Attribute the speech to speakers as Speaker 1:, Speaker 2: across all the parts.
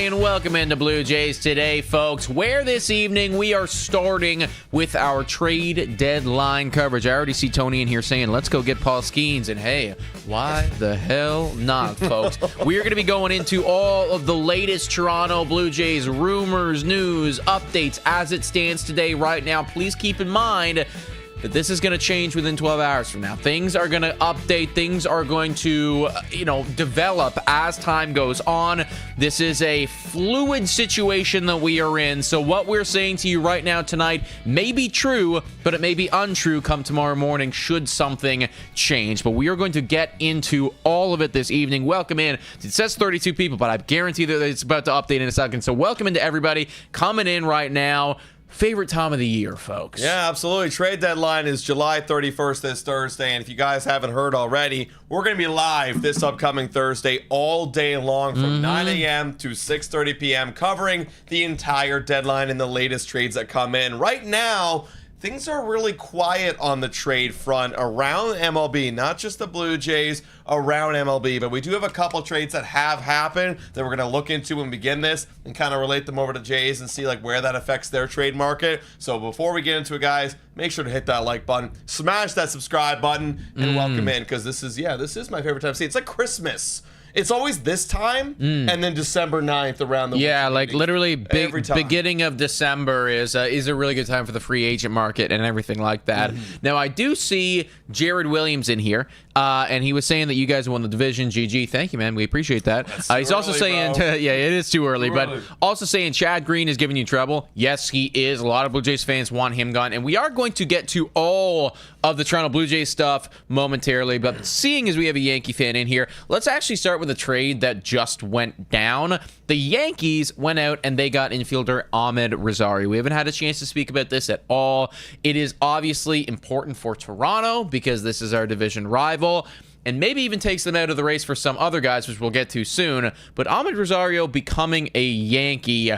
Speaker 1: everybody, and welcome into Blue Jays Today, folks, where this evening we are starting with our trade deadline coverage. I already see Tony in here saying, let's go get Paul Skeens, and hey, why the hell not, folks? We are going to be going into all of the latest Toronto Blue Jays rumors, news, updates as it stands today, right now. Please keep in mind that this is going to change within 12 hours from now. Things are going to update. Things are going to, develop as time goes on. This is a fluid situation that we are in. So what we're saying to you right now tonight may be true, but it may be untrue come tomorrow morning should something change. But we are going to get into all of it this evening. Welcome in. It says 32 people, but I guarantee that it's about to update in a second. So welcome into everybody coming in right now. Favorite time of the year, folks.
Speaker 2: Yeah, absolutely. Trade deadline is July 31st this Thursday. And if you guys haven't heard already, we're going to be live this upcoming Thursday all day long from 9 a.m. to 6:30 p.m. covering the entire deadline and the latest trades that come in. Right now, things are really quiet on the trade front around MLB, not just the Blue Jays, around MLB. But we do have a couple trades that have happened that we're going to look into when we begin this and kind of relate them over to Jays and see like where that affects their trade market. So before we get into it, guys, make sure to hit that like button, smash that subscribe button, and welcome in, because this is my favorite time to see. It's like Christmas. It's always this time, and then December 9th around the
Speaker 1: yeah, like literally beginning of December is a really good time for the free agent market and everything like that. Now, I do see Jared Williams in here, and he was saying that you guys won the division. GG, thank you, man. We appreciate that. He's also saying, yeah, it is too early, but also saying Chad Green is giving you trouble. Yes, he is. A lot of Blue Jays fans want him gone, and we are going to get to all of the Toronto Blue Jays stuff momentarily, but seeing as we have a Yankee fan in here, let's actually start with a trade that just went down. The Yankees went out and they got infielder Amed Rosario. We haven't had a chance to speak about this at all. It is obviously important for Toronto because this is our division rival, and maybe even takes them out of the race for some other guys, which we'll get to soon. But Amed Rosario becoming a Yankee,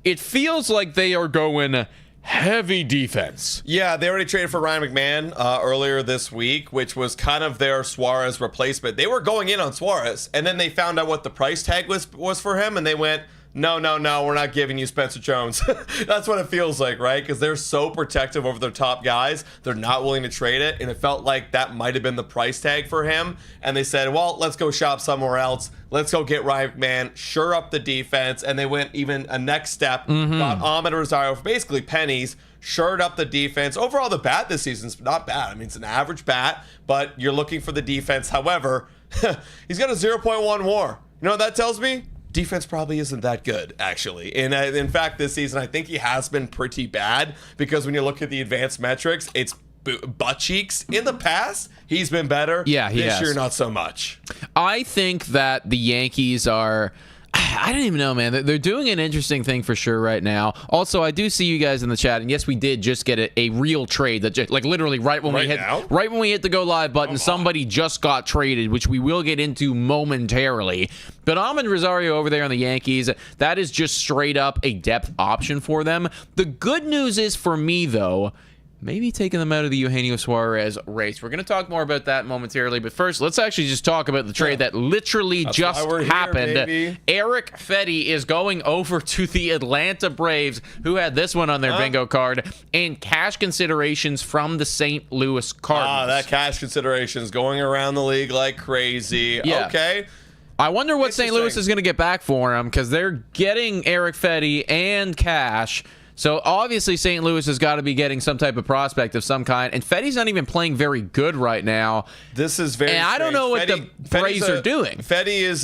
Speaker 1: it feels like they are going heavy defense.
Speaker 2: Yeah, they already traded for Ryan McMahon earlier this week, which was kind of their Suarez replacement. They were going in on Suarez, and then they found out what the price tag was for him, and they went, no, we're not giving you Spencer Jones. That's what it feels like, right? Because they're so protective over their top guys. They're not willing to trade it, and it felt like that might have been the price tag for him. And they said, well, let's go shop somewhere else. Let's go get Ryan McMahon, shore up the defense. And they went even a next step, got Amed Rosario for basically pennies, shored up the defense. Overall, the bat this season's not bad. I mean, it's an average bat, but you're looking for the defense. However, he's got a 0.1 WAR. You know what that tells me? Defense probably isn't that good, actually. And in fact, this season, I think he has been pretty bad, because when you look at the advanced metrics, it's butt cheeks. In the past, he's been better.
Speaker 1: Yeah,
Speaker 2: this year, not so much.
Speaker 1: I think that the Yankees are... I don't even know, man. They're doing an interesting thing for sure right now. Also, I do see you guys in the chat, and yes, we did just get a real trade that just, like, literally right when we hit the go live button, somebody just got traded, which we will get into momentarily. But Amed Rosario over there on the Yankees, that is just straight up a depth option for them. The good news is for me, though, maybe taking them out of the Eugenio Suarez race. We're going to talk more about that momentarily, but first, let's actually just talk about the trade that literally just happened.
Speaker 2: Here,
Speaker 1: Erick Fedde is going over to the Atlanta Braves, who had this one on their bingo card, and cash considerations from the St. Louis Cardinals.
Speaker 2: That cash consideration is going around the league like crazy.
Speaker 1: Yeah.
Speaker 2: Okay.
Speaker 1: I wonder what St. Louis is going to get back for him, because they're getting Erick Fedde and cash. So obviously St. Louis has got to be getting some type of prospect of some kind, and Fedde's not even playing very good right now.
Speaker 2: This is very
Speaker 1: strange. I don't know what the Braves are doing.
Speaker 2: Fedde is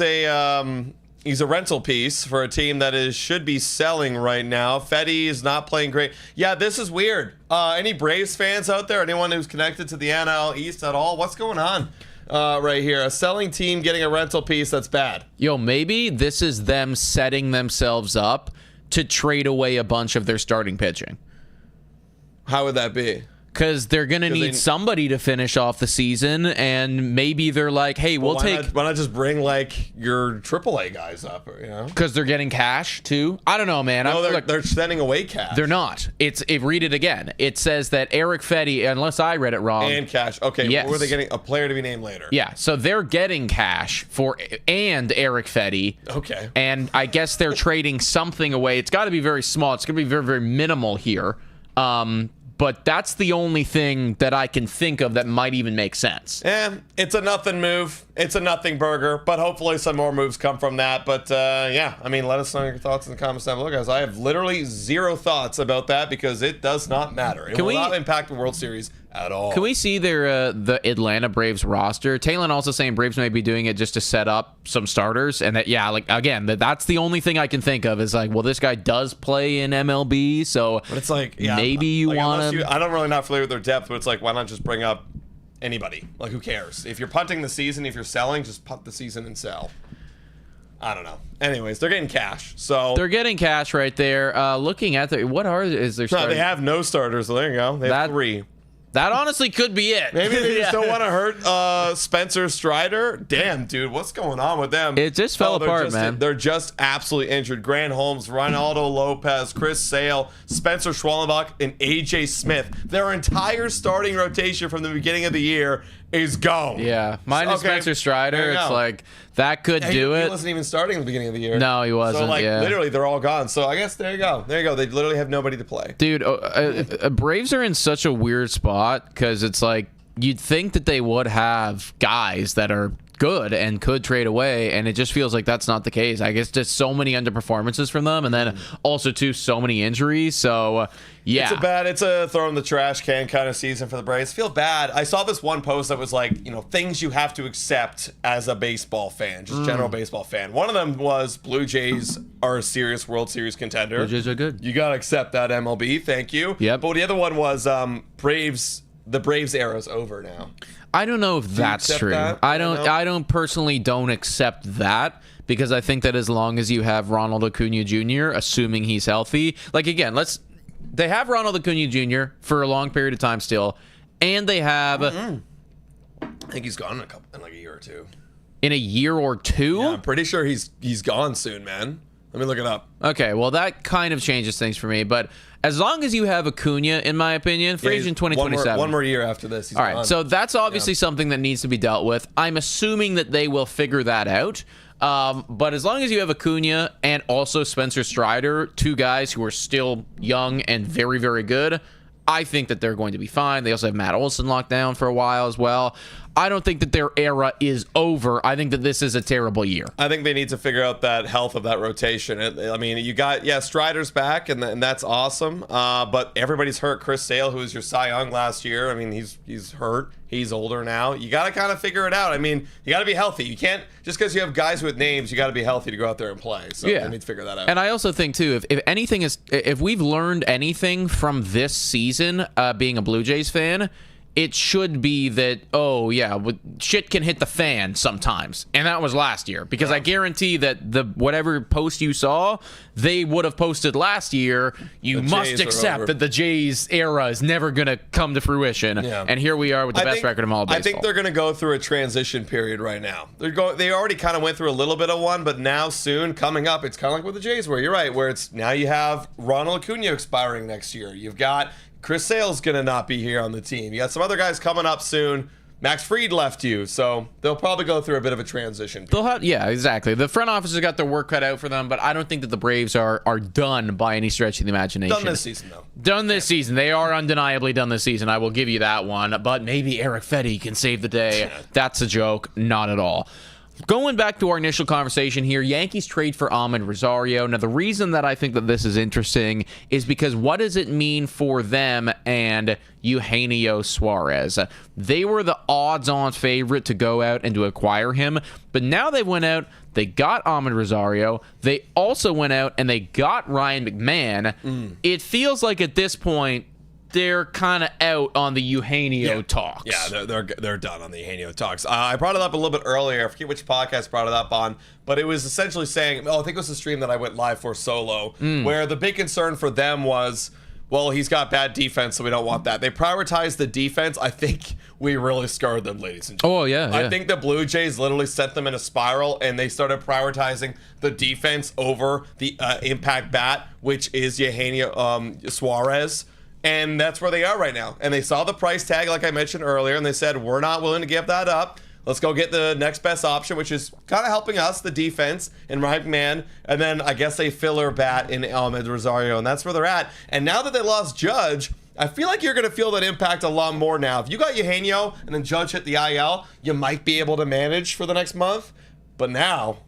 Speaker 2: he's a rental piece for a team that should be selling right now. Fedde is not playing great. Yeah, this is weird. Any Braves fans out there? Anyone who's connected to the NL East at all? What's going on? Right here, a selling team getting a rental piece, that's bad.
Speaker 1: Yo, maybe this is them setting themselves up to trade away a bunch of their starting pitching.
Speaker 2: How would that be?
Speaker 1: Because they're going to need somebody to finish off the season, and maybe they're like, hey,
Speaker 2: why not just bring, like, your AAA guys up,
Speaker 1: Because they're getting cash, too? I don't know, man.
Speaker 2: No, they're sending away cash.
Speaker 1: They're not. Read it again. It says that Erick Fedde, unless I read it wrong.
Speaker 2: And cash. Okay, yes. Were they getting a player to be named later?
Speaker 1: Yeah, so they're getting cash and Erick Fedde.
Speaker 2: Okay.
Speaker 1: And I guess they're trading something away. It's got to be very small. It's going to be very, very minimal here. But that's the only thing that I can think of that might even make sense.
Speaker 2: It's a nothing move. It's a nothing burger. But hopefully some more moves come from that. But, yeah, I mean, let us know your thoughts in the comments down below, guys. I have literally zero thoughts about that because it does not matter. It will not impact the World Series at all.
Speaker 1: Can we see the Atlanta Braves roster? Talon also saying Braves may be doing it just to set up some starters. And that, yeah, like, again, that's the only thing I can think of is like, well, this guy does play in MLB. So
Speaker 2: but it's like, yeah,
Speaker 1: maybe you want to.
Speaker 2: I'm really not familiar with their depth, but it's like, why not just bring up anybody? Like, who cares? If you're punting the season, if you're selling, just punt the season and sell. I don't know. Anyways, they're getting cash. So
Speaker 1: they're getting cash right there. Looking at their, is their starting?
Speaker 2: No, they have no starters. So there you go. They have 3.
Speaker 1: That honestly could be it.
Speaker 2: Maybe they just don't want to hurt Spencer Strider. Damn, dude, what's going on with them?
Speaker 1: It just fell apart, man.
Speaker 2: They're just absolutely injured. Grant Holmes, Ronaldo Lopez, Chris Sale, Spencer Schwallenbach, and A.J. Smith. Their entire starting rotation from the beginning of the year is gone.
Speaker 1: Yeah, minus Spencer Strider. It's like that could do it.
Speaker 2: He wasn't even starting at the beginning of the year.
Speaker 1: No, he wasn't.
Speaker 2: So like literally, they're all gone. So I guess there you go. There you go. They literally have nobody to play.
Speaker 1: Dude, Braves are in such a weird spot because it's like you'd think that they would have guys that are good and could trade away, and it just feels like that's not the case. I guess just so many underperformances from them, and then also too so many injuries. So yeah,
Speaker 2: it's a throw in the trash can kind of season for the Braves. Feel bad. I saw this one post that was like, things you have to accept as a baseball fan, just general baseball fan. One of them was Blue Jays are a serious World Series contender.
Speaker 1: Blue Jays are good.
Speaker 2: You gotta accept that, MLB. Thank you.
Speaker 1: Yep.
Speaker 2: But the other one was Braves. The Braves era is over now.
Speaker 1: I don't know if that's true. I don't personally don't accept that because I think that as long as you have Ronald Acuna Jr., assuming he's healthy, like again, they have Ronald Acuna Jr. for a long period of time still, and they have.
Speaker 2: I think he's gone in like a year or two.
Speaker 1: In a year or two?
Speaker 2: Yeah, I'm pretty sure he's gone soon, man. Let me look it up.
Speaker 1: Okay, well, that kind of changes things for me. But as long as you have Acuna, in my opinion, free agent 2027.
Speaker 2: One more year after this.
Speaker 1: All right, gone. So that's obviously something that needs to be dealt with. I'm assuming that they will figure that out. But as long as you have Acuna and also Spencer Strider, 2 guys who are still young and very, very good, I think that they're going to be fine. They also have Matt Olson locked down for a while as well. I don't think that their era is over. I think that this is a terrible year.
Speaker 2: I think they need to figure out that health of that rotation. I mean, you got, Strider's back, and that's awesome. But everybody's hurt. Chris Sale, who was your Cy Young last year, I mean, he's hurt. He's older now. You got to kind of figure it out. I mean, you got to be healthy. You can't, just because you have guys with names, you got to be healthy to go out there and play. So they need to figure that out.
Speaker 1: And I also think, too, if we've learned anything from this season, being a Blue Jays fan, it should be that, shit can hit the fan sometimes. And that was last year. Because I guarantee that the whatever post you saw, they would have posted last year. You must accept that the Jays era is never going to come to fruition. Yeah. And here we are with the best record in all of baseball.
Speaker 2: I think they're going to go through a transition period right now. They already kind of went through a little bit of one, but now soon, coming up, it's kind of like with the Jays where you're right, where it's now you have Ronald Acuna expiring next year. You've got Chris Sale's going to not be here on the team. You got some other guys coming up soon. Max Fried left you, so they'll probably go through a bit of a transition period.
Speaker 1: Exactly. The front office has got their work cut out for them, but I don't think that the Braves are done by any stretch of the imagination.
Speaker 2: Done this season, though.
Speaker 1: Done this season. They are undeniably done this season. I will give you that one, but maybe Erick Fedde can save the day. That's a joke. Not at all. Going back to our initial conversation here, Yankees trade for Amed Rosario. Now, the reason that I think that this is interesting is because what does it mean for them and Eugenio Suarez? They were the odds-on favorite to go out and to acquire him, but now they went out, they got Amed Rosario, they also went out and they got Ryan McMahon. It feels like at this point, they're kind of out on the Eugenio talks.
Speaker 2: Yeah, they're done on the Eugenio talks. I brought it up a little bit earlier. I forget which podcast brought it up on, but it was essentially saying, I think it was the stream that I went live for solo, where the big concern for them was, well, he's got bad defense, so we don't want that. They prioritize the defense. I think we really scarred them, ladies and gentlemen.
Speaker 1: Oh, yeah.
Speaker 2: I think the Blue Jays literally sent them in a spiral, and they started prioritizing the defense over the impact bat, which is Eugenio Suarez. And that's where they are right now. And they saw the price tag, like I mentioned earlier, and they said, we're not willing to give that up. Let's go get the next best option, which is kind of helping us, the defense, and Ryan McMahon. And then I guess a filler bat in Amed Rosario, and that's where they're at. And now that they lost Judge, I feel like you're going to feel that impact a lot more now. If you got Eugenio and then Judge hit the IL, you might be able to manage for the next month. But now,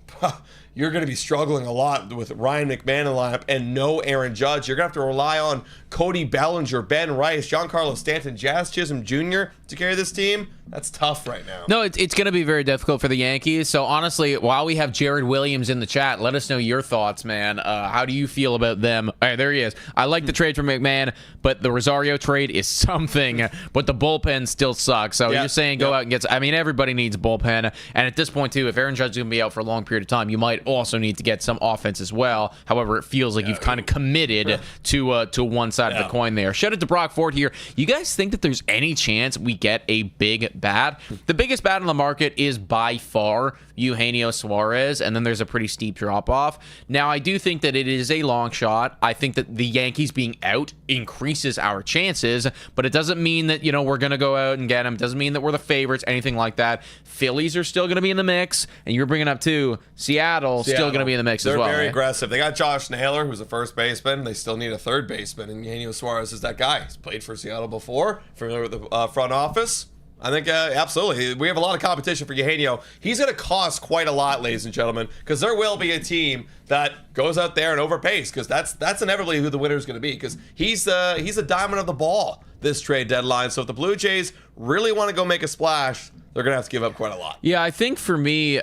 Speaker 2: you're going to be struggling a lot with Ryan McMahon in the lineup and no Aaron Judge. You're going to have to rely on Cody Bellinger, Ben Rice, Giancarlo Stanton, Jazz Chisholm Jr. to carry this team. That's tough right now.
Speaker 1: No, it's going to be very difficult for the Yankees. So, honestly, while we have Jared Williams in the chat, let us know your thoughts, man. How do you feel about them? All right, there he is. I like the trade for McMahon, but the Rosario trade is something. But the bullpen still sucks. So, you're saying go out and get... I mean, everybody needs a bullpen. And at this point, too, if Aaron Judge is going to be out for a long period of time, you might also need to get some offense as well. However, it feels like you've kind of committed to one side of the coin there. Shout out to Brock Ford here. You guys think that there's any chance we get a big bat? The biggest bat on the market is by far Eugenio Suarez, and then there's a pretty steep drop-off. Now, I do think that it is a long shot. I think that the Yankees being out increases our chances, but it doesn't mean that, we're going to go out and get him. It doesn't mean that we're the favorites, anything like that. Phillies are still going to be in the mix, and you're bringing up, too, Seattle still going to be in the mix as well.
Speaker 2: They're very aggressive. They got Josh Naylor, who's a first baseman. They still need a third baseman, and Eugenio Suarez is that guy. He's played for Seattle before, familiar with the front office. I think absolutely. We have a lot of competition for Eugenio. He's going to cost quite a lot, ladies and gentlemen, because there will be a team that goes out there and overpays, because that's inevitably who the winner is going to be, because he's a diamond of the ball this trade deadline. So if the Blue Jays really want to go make a splash, they're going to have to give up quite a lot.
Speaker 1: Yeah, I think for me,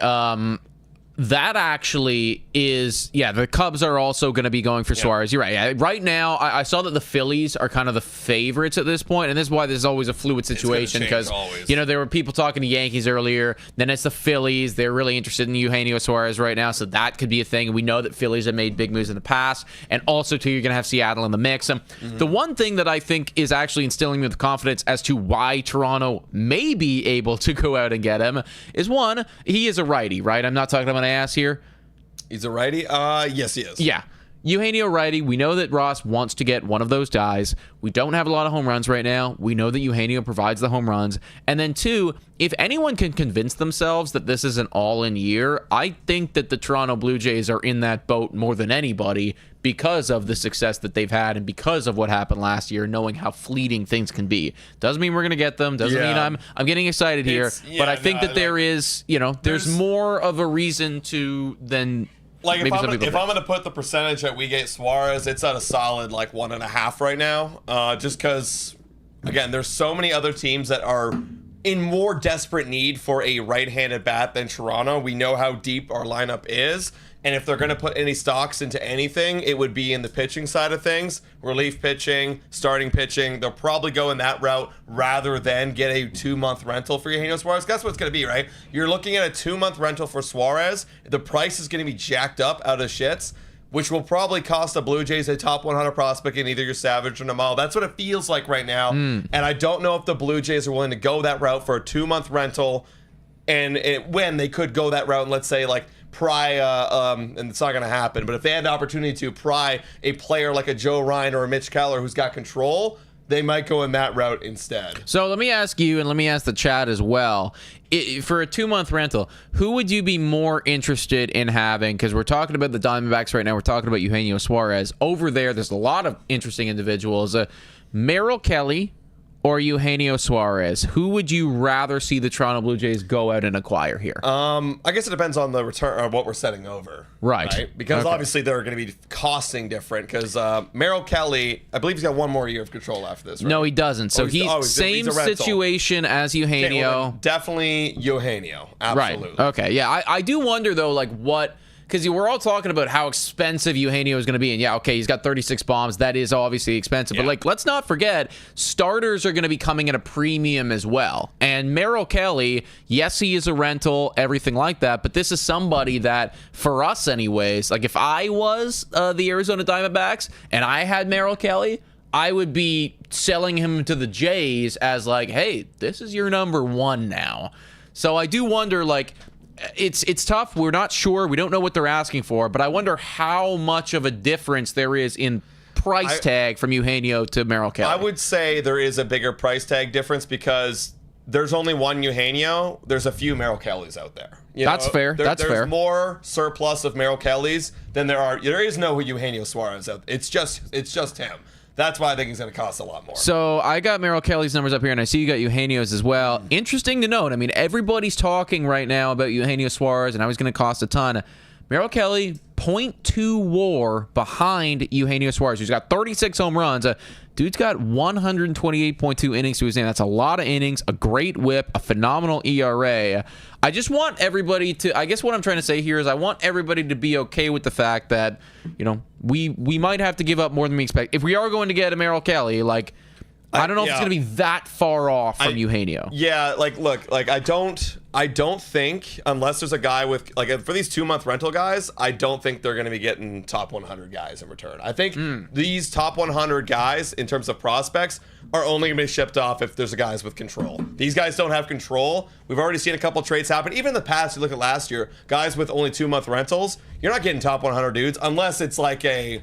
Speaker 1: that actually is, the Cubs are also going to be going for Suarez. You're right. Right now, I saw that the Phillies are kind of the favorites at this point, and this is why this is always a fluid situation, because, there were people talking to Yankees earlier, then it's the Phillies. They're really interested in Eugenio Suarez right now, so that could be a thing. We know that Phillies have made big moves in the past, and also, too, you're going to have Seattle in the mix. The one thing that I think is actually instilling me with confidence as to why Toronto may be able to go out and get him is, one, he is a righty, right? I'm not talking about ass here.
Speaker 2: He's a righty? Yes, he is.
Speaker 1: Yeah. Eugenio righty. We know that Ross wants to get one of those guys. We don't have a lot of home runs right now. We know that Eugenio provides the home runs. And then, two, if anyone can convince themselves that this is an all-in year, I think that the Toronto Blue Jays are in that boat more than anybody because of the success that they've had and because of what happened last year, knowing how fleeting things can be. Doesn't mean we're going to get them. Doesn't mean I'm getting excited here. But I think that there is, there's more of a reason to than...
Speaker 2: Like, if I'm going to put the percentage that we get Suarez, it's at a solid, 1.5 right now. Just because, again, there's so many other teams that are in more desperate need for a right-handed bat than Toronto. We know how deep our lineup is. And if they're going to put any stocks into anything, it would be in the pitching side of things. Relief pitching, starting pitching. They'll probably go in that route rather than get a 2-month rental for Eugenio Suarez. Guess what it's going to be, right? You're looking at a 2-month rental for Suarez. The price is going to be jacked up out of shits, which will probably cost the Blue Jays a top 100 prospect in either your Savage or Namal. That's what it feels like right now. And I don't know if the Blue Jays are willing to go that route for a 2-month rental. And when they could go that route, and let's say, pry, and it's not going to happen, but if they had the opportunity to pry a player like a Joe Ryan or a Mitch Keller who's got control, they might go in that route instead.
Speaker 1: So let me ask you, and let me ask the chat as well, for a 2-month rental, who would you be more interested in having? Because we're talking about the Diamondbacks right now. We're talking about Eugenio Suarez. Over there's a lot of interesting individuals. Merrill Kelly or Eugenio Suarez? Who would you rather see the Toronto Blue Jays go out and acquire here?
Speaker 2: I guess it depends on the return or what we're setting over.
Speaker 1: Right?
Speaker 2: Because obviously they're going to be costing different. Because Merrill Kelly, I believe he's got 1 more year of control after this, right?
Speaker 1: No, he doesn't. So he's same situation as Eugenio.
Speaker 2: Okay, definitely Eugenio. Absolutely.
Speaker 1: Right. Okay. Yeah. I do wonder, though, what... Because we're all talking about how expensive Eugenio is going to be. And he's got 36 bombs. That is obviously expensive. But let's not forget, starters are going to be coming at a premium as well. And Merrill Kelly, yes, he is a rental, everything like that. But this is somebody that, for us anyways, if I was the Arizona Diamondbacks and I had Merrill Kelly, I would be selling him to the Jays as like, hey, this is your number one now. So I do wonder, like, it's tough. We're not sure. We don't know what they're asking for, but I wonder how much of a difference there is in price tag from Eugenio to Merrill Kelly.
Speaker 2: I would say there is a bigger price tag difference because there's only one Eugenio. There's a few Merrill Kellys out there.
Speaker 1: That's fair. That's fair.
Speaker 2: There's more surplus of Merrill Kellys than there are. There is no Eugenio Suarez out there. It's just him. That's why I think he's going to cost a lot more.
Speaker 1: So I got Merrill Kelly's numbers up here, and I see you got Eugenio's as well. Interesting to note. I mean, everybody's talking right now about Eugenio Suarez and how he's going to cost a ton. Merrill Kelly, 0.2 WAR behind Eugenio Suarez, who's got 36 home runs. Dude's got 128.2 innings to his name. That's a lot of innings, a great whip, a phenomenal ERA. I just want everybody to, I guess what I'm trying to say here is I want everybody to be okay with the fact that, you know, we might have to give up more than we expect. If we are going to get a Merrill Kelly, like, I don't know if it's going to be that far off from Eugenio.
Speaker 2: Yeah, like, look, like, I don't think, unless there's a guy with, like, for these 2-month rental guys, I don't think they're going to be getting top 100 guys in return. I think these top 100 guys, in terms of prospects, are only going to be shipped off if there's guys with control. These guys don't have control. We've already seen a couple trades happen. Even in the past, you look at last year, guys with only 2-month rentals, you're not getting top 100 dudes unless it's like a,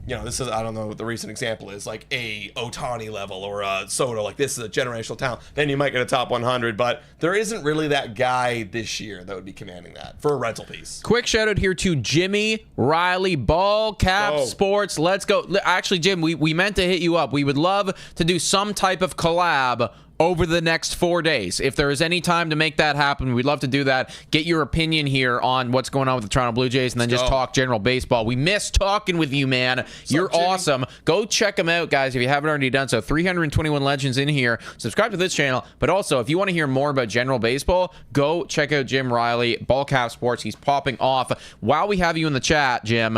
Speaker 2: you know, this is, I don't know what the recent example is, like a Ohtani level or a Soto, like this is a generational talent. Then you might get a top 100, but there isn't really that guy this year that would be commanding that for a rental piece.
Speaker 1: Quick shout out here to Jimmy Riley, Ball Cap Sports. Let's go. Actually, Jim, we meant to hit you up. We would love to do some type of collab over the next 4 days. If there is any time to make that happen, we'd love to do that. Get your opinion here on what's going on with the Toronto Blue Jays, and then just talk general baseball. We miss talking with you, man. You're awesome. Go check them out, guys, if you haven't already done so. 321 legends in here. Subscribe to this channel. But also, if you want to hear more about general baseball, go check out Jim Riley, Ball Cap Sports. He's popping off. While we have you in the chat, Jim,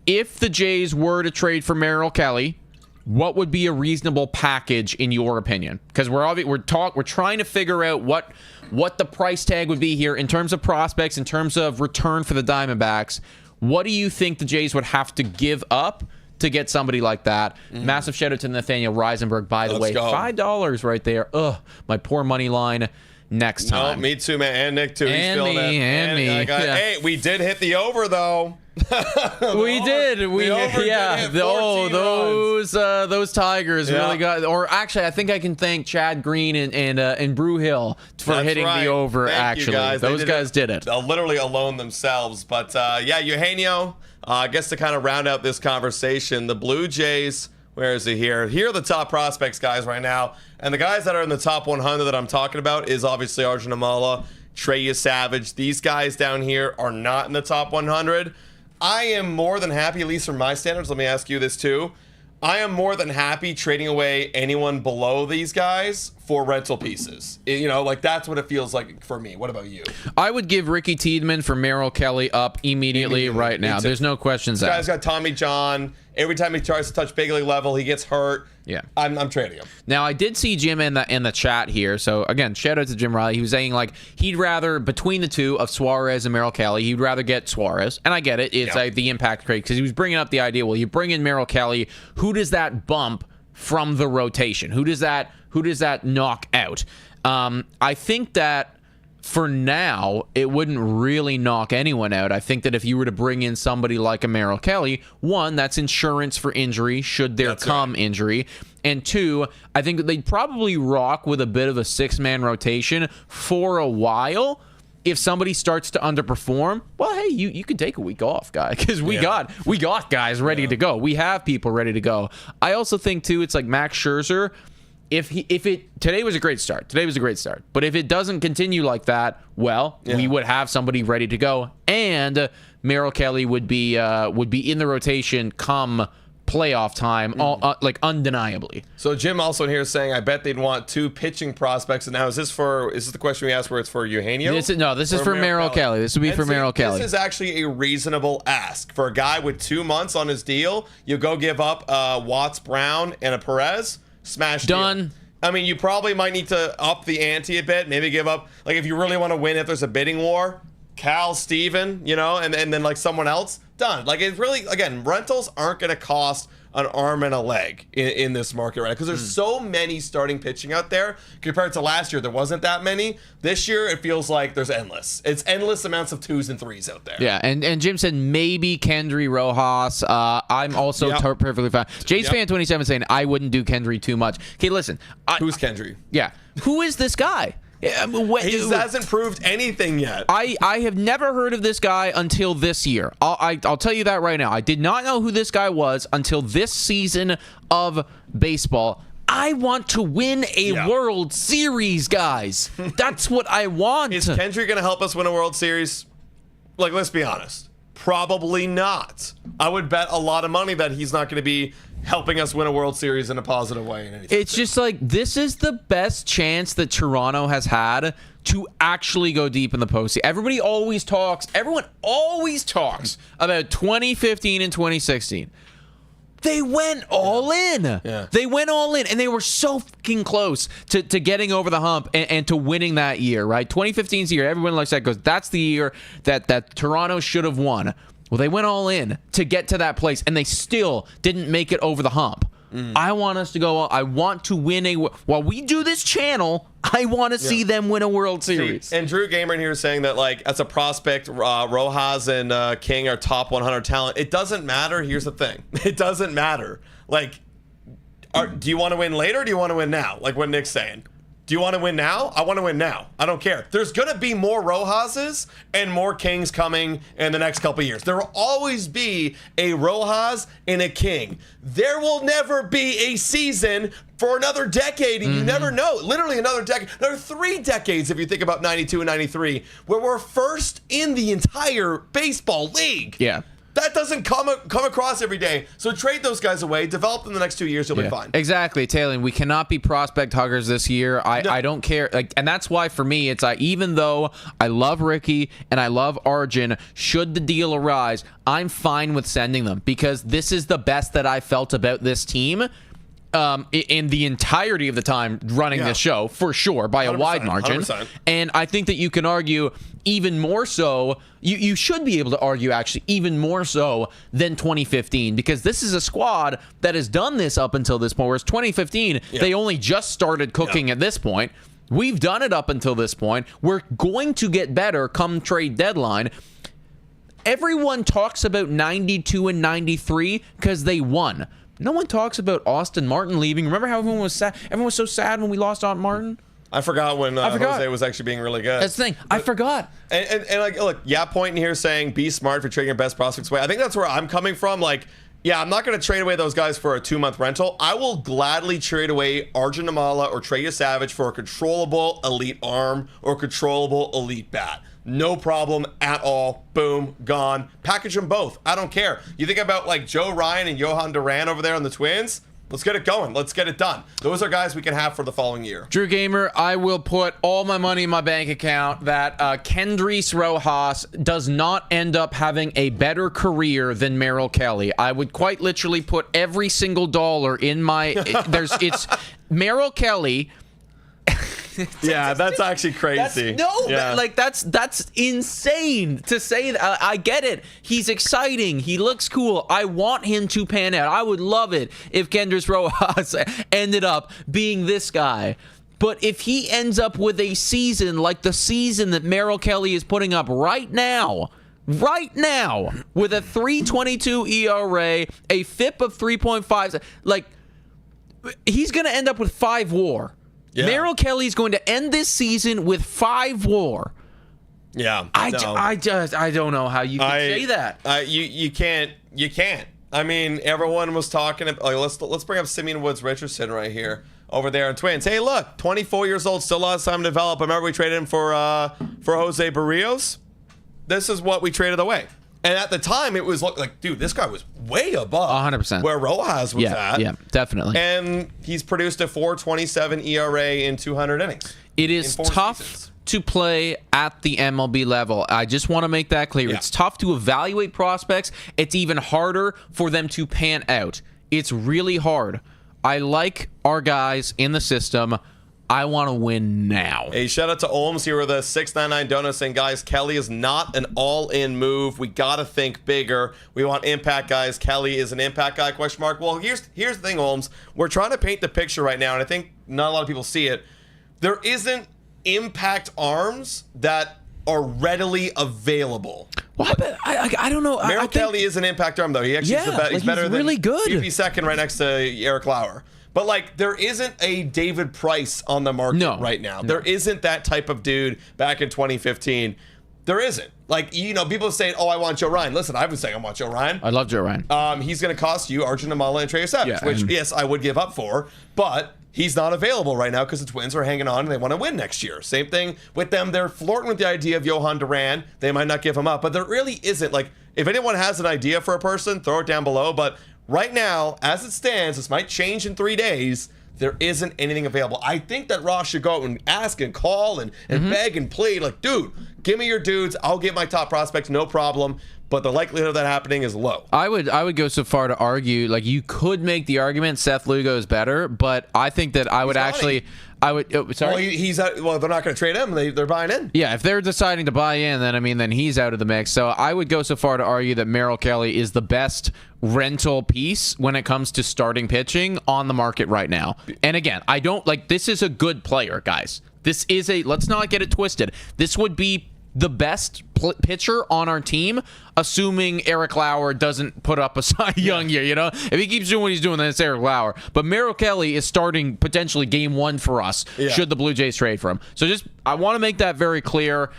Speaker 1: if the Jays were to trade for Merrill Kelly, what would be a reasonable package in your opinion? Because we're trying to figure out what the price tag would be here in terms of prospects, in terms of return for the Diamondbacks. What do you think the Jays would have to give up to get somebody like that? Massive shout out to Nathaniel Reisenberg, by the way. $5 right there. Ugh, my poor money line. Next time.
Speaker 2: No, me too, man. And Nick too.
Speaker 1: And
Speaker 2: He's
Speaker 1: me.
Speaker 2: And me. Hey, we did hit the over though.
Speaker 1: We did. Those Tigers really got. Or actually, I think I can thank Chad Green and Brew Hill for hitting the over.
Speaker 2: Thank you, guys.
Speaker 1: Those guys did it.
Speaker 2: Literally alone themselves. But yeah, Eugenio. I guess to kind of round out this conversation, the Blue Jays. Where is he here? Here are the top prospects, guys, right now. And the guys that are in the top 100 that I'm talking about is obviously Arjun Amala, Trey Savage. These guys down here are not in the top 100. I am more than happy, at least from my standards. Let me ask you this too. I am more than happy trading away anyone below these guys for rental pieces. You know, like that's what it feels like for me. What about you?
Speaker 1: I would give Ricky Tiedemann for Merrill Kelly up immediately right now. There's no questions asked.
Speaker 2: This guy's got Tommy John. Every time he tries to touch big league level, he gets hurt.
Speaker 1: Yeah,
Speaker 2: I'm trading him.
Speaker 1: Now, I did see Jim in the chat here. So again, shout out to Jim Riley. He was saying like he'd rather, between the two of Suarez and Merrill Kelly, he'd rather get Suarez. And I get it. It's like the impact trade because he was bringing up the idea. Well, you bring in Merrill Kelly. Who does that bump from the rotation? Who does that knock out? I think that for now, it wouldn't really knock anyone out. I think that if you were to bring in somebody like a Merrill Kelly, one, that's insurance for injury should there come injury. And two, I think that they'd probably rock with a bit of a 6-man rotation for a while. If somebody starts to underperform, well, hey, you can take a week off, guy, because we got guys ready to go. We have people ready to go. I also think too, it's like Max Scherzer. Today was a great start. But if it doesn't continue like that, well, we would have somebody ready to go, and Merrill Kelly would be in the rotation come playoff time, like undeniably.
Speaker 2: So Jim also here is saying, I bet they'd want 2 pitching prospects. And now is this the question we asked where it's for Eugenio?
Speaker 1: This is for Merrill Kelly. This would be for Merrill Kelly.
Speaker 2: This is actually a reasonable ask for a guy with 2 months on his deal. You go give up Watts, Brown, and a Perez. Smash
Speaker 1: done.
Speaker 2: Deal. I mean, you probably might need to up the ante a bit. Maybe give up, like, if you really want to win, if there's a bidding war, Cal, Steven, you know, and then like someone else. Done. Like, it's really, again, rentals aren't going to cost an arm and a leg in this market right now because there's so many starting pitching out there compared to last year. There wasn't that many. This year it feels like there's endless. It's endless amounts of 2s and 3s out there.
Speaker 1: Yeah, and Jim said maybe Kendry Rojas. I'm also perfectly fine. Jays fan 27 saying I wouldn't do Kendry too much. Okay, listen.
Speaker 2: Who's Kendry?
Speaker 1: Yeah, who is this guy?
Speaker 2: He hasn't proved anything yet.
Speaker 1: I have never heard of this guy until this year. I'll tell you that right now. I did not know who this guy was until this season of baseball. I want to win a World Series, guys. That's what I want.
Speaker 2: Is Kendry going to help us win a World Series? Like, let's be honest. Probably not. I would bet a lot of money that he's not going to be helping us win a World Series in a positive way.
Speaker 1: It's just like this is the best chance that Toronto has had to actually go deep in the postseason. Everyone always talks about 2015 and 2016. They went all in.
Speaker 2: Yeah.
Speaker 1: They went all in, and they were so fucking close to getting over the hump and to winning that year, right? 2015's the year. Everyone looks at it, goes, that's the year that Toronto should have won. Well, they went all in to get to that place, and they still didn't make it over the hump. I want us to go. I want to win while we do this channel, I want to see them win a World Series.
Speaker 2: And Drew Gamer in here is saying that, like, as a prospect, Rojas and King are top 100 talent. It doesn't matter. Here's the thing. It doesn't matter. Like, do you want to win later or do you want to win now? Like what Nick's saying. Do you want to win now? I want to win now. I don't care. There's going to be more Rojases and more Kings coming in the next couple of years. There will always be a Rojas and a King. There will never be a season for another decade, and you never know. Literally another decade. There are 3 decades, if you think about 92 and 93, where we're first in the entire baseball league.
Speaker 1: Yeah.
Speaker 2: That doesn't come across every day. So trade those guys away. Develop them the next 2 years. You'll be fine.
Speaker 1: Exactly, Taylor. We cannot be prospect huggers this year. I don't care. And that's why for me, it's even though I love Ricky and I love Arjun, should the deal arise, I'm fine with sending them because this is the best that I felt about this team. In the entirety of the time running this show, for sure, by a wide margin.
Speaker 2: 100%.
Speaker 1: And I think that you can argue even more so, you should be able to argue actually even more so than 2015, because this is a squad that has done this up until this point, whereas 2015, they only just started cooking at this point. We've done it up until this point. We're going to get better come trade deadline. Everyone talks about 92 and 93 because they won. No one talks about Austin Martin leaving. Remember how everyone was sad? Everyone was so sad when we lost Austin Martin.
Speaker 2: I forgot when Jose was actually being really good.
Speaker 1: That's the thing. I forgot.
Speaker 2: And like, look, point in here saying be smart for trading your best prospects away. I think that's where I'm coming from. Like, yeah, I'm not going to trade away those guys for a 2-month rental. I will gladly trade away Arjun Namala or Trey Savage for a controllable elite arm or controllable elite bat. No problem at all. Boom, gone. Package them both. I don't care. You think about like Joe Ryan and Johan Duran over there on the Twins? Let's get it going. Let's get it done. Those are guys we can have for the following year.
Speaker 1: Drew Gamer, I will put all my money in my bank account that Kendrys Rojas does not end up having a better career than Merrill Kelly. I would quite literally put every single dollar in my... It's Merrill Kelly...
Speaker 2: Yeah, that's actually crazy.
Speaker 1: That's insane to say that. I get it. He's exciting. He looks cool. I want him to pan out. I would love it if Kendrys Rojas ended up being this guy. But if he ends up with a season like the season that Merrill Kelly is putting up right now, with a 3.22 ERA, a FIP of 3.5, like, he's going to end up with 5 WAR. Yeah. Merrill Kelly's going to end this season with 5 WAR.
Speaker 2: Yeah,
Speaker 1: I don't know how you can say that.
Speaker 2: You can't. I mean, everyone was talking about. Like, let's bring up Simeon Woods Richardson right here over there on Twins. Hey, look, 24 years old, still lots of time to develop. Remember we traded him for Jose Barrios. This is what we traded away. And at the time, it was like, dude, this guy was way above
Speaker 1: 100%
Speaker 2: where Rojas was at.
Speaker 1: Yeah, definitely.
Speaker 2: And he's produced a 4.27 ERA in 200 innings.
Speaker 1: It is tough to play at the MLB level. I just want to make that clear. Yeah. It's tough to evaluate prospects. It's even harder for them to pan out. It's really hard. I like our guys in the system. I want to win now.
Speaker 2: A shout out to Olms here with a 699 donut saying, guys, Kelly is not an all-in move. We got to think bigger. We want impact guys. Kelly is an impact guy, ? Well, here's the thing, Olms. We're trying to paint the picture right now, and I think not a lot of people see it. There isn't impact arms that are readily available.
Speaker 1: Well, I don't know.
Speaker 2: Merrill Kelly is an impact arm, though. He actually is the best. He's better than
Speaker 1: really good.
Speaker 2: He'd be second right next to Eric Lauer. But, like, there isn't a David Price on the market right now. There isn't that type of dude back in 2015. There isn't. Like, you know, people saying, I want Joe Ryan. Listen, I've been saying I want Joe Ryan.
Speaker 1: I love Joe Ryan.
Speaker 2: He's going to cost you Arjun Amala and Trey Savage, which, yes, I would give up for. But he's not available right now because the Twins are hanging on and they want to win next year. Same thing with them. They're flirting with the idea of Johan Duran. They might not give him up. But there really isn't. Like, if anyone has an idea for a person, throw it down below. But right now, as it stands, this might change in 3 days. There isn't anything available. I think that Ross should go out and ask and call and beg and plead. Like, dude, give me your dudes. I'll get my top prospects, no problem. But the likelihood of that happening is low.
Speaker 1: I would go so far to argue, like, you could make the argument Seth Lugo is better, but I think that I would actually... sorry?
Speaker 2: Well, they're not going to trade him. They're buying in.
Speaker 1: Yeah, if they're deciding to buy in, then he's out of the mix. So I would go so far to argue that Merrill Kelly is the best rental piece when it comes to starting pitching on the market right now. And again, I don't this is a good player, guys. This is let's not get it twisted. This would be the best pitcher on our team, assuming Eric Lauer doesn't put up a Cy Young year. You know, if he keeps doing what he's doing, then it's Eric Lauer. But Merrill Kelly is starting potentially game 1 for us should the Blue Jays trade for him. So I want to make that very clear.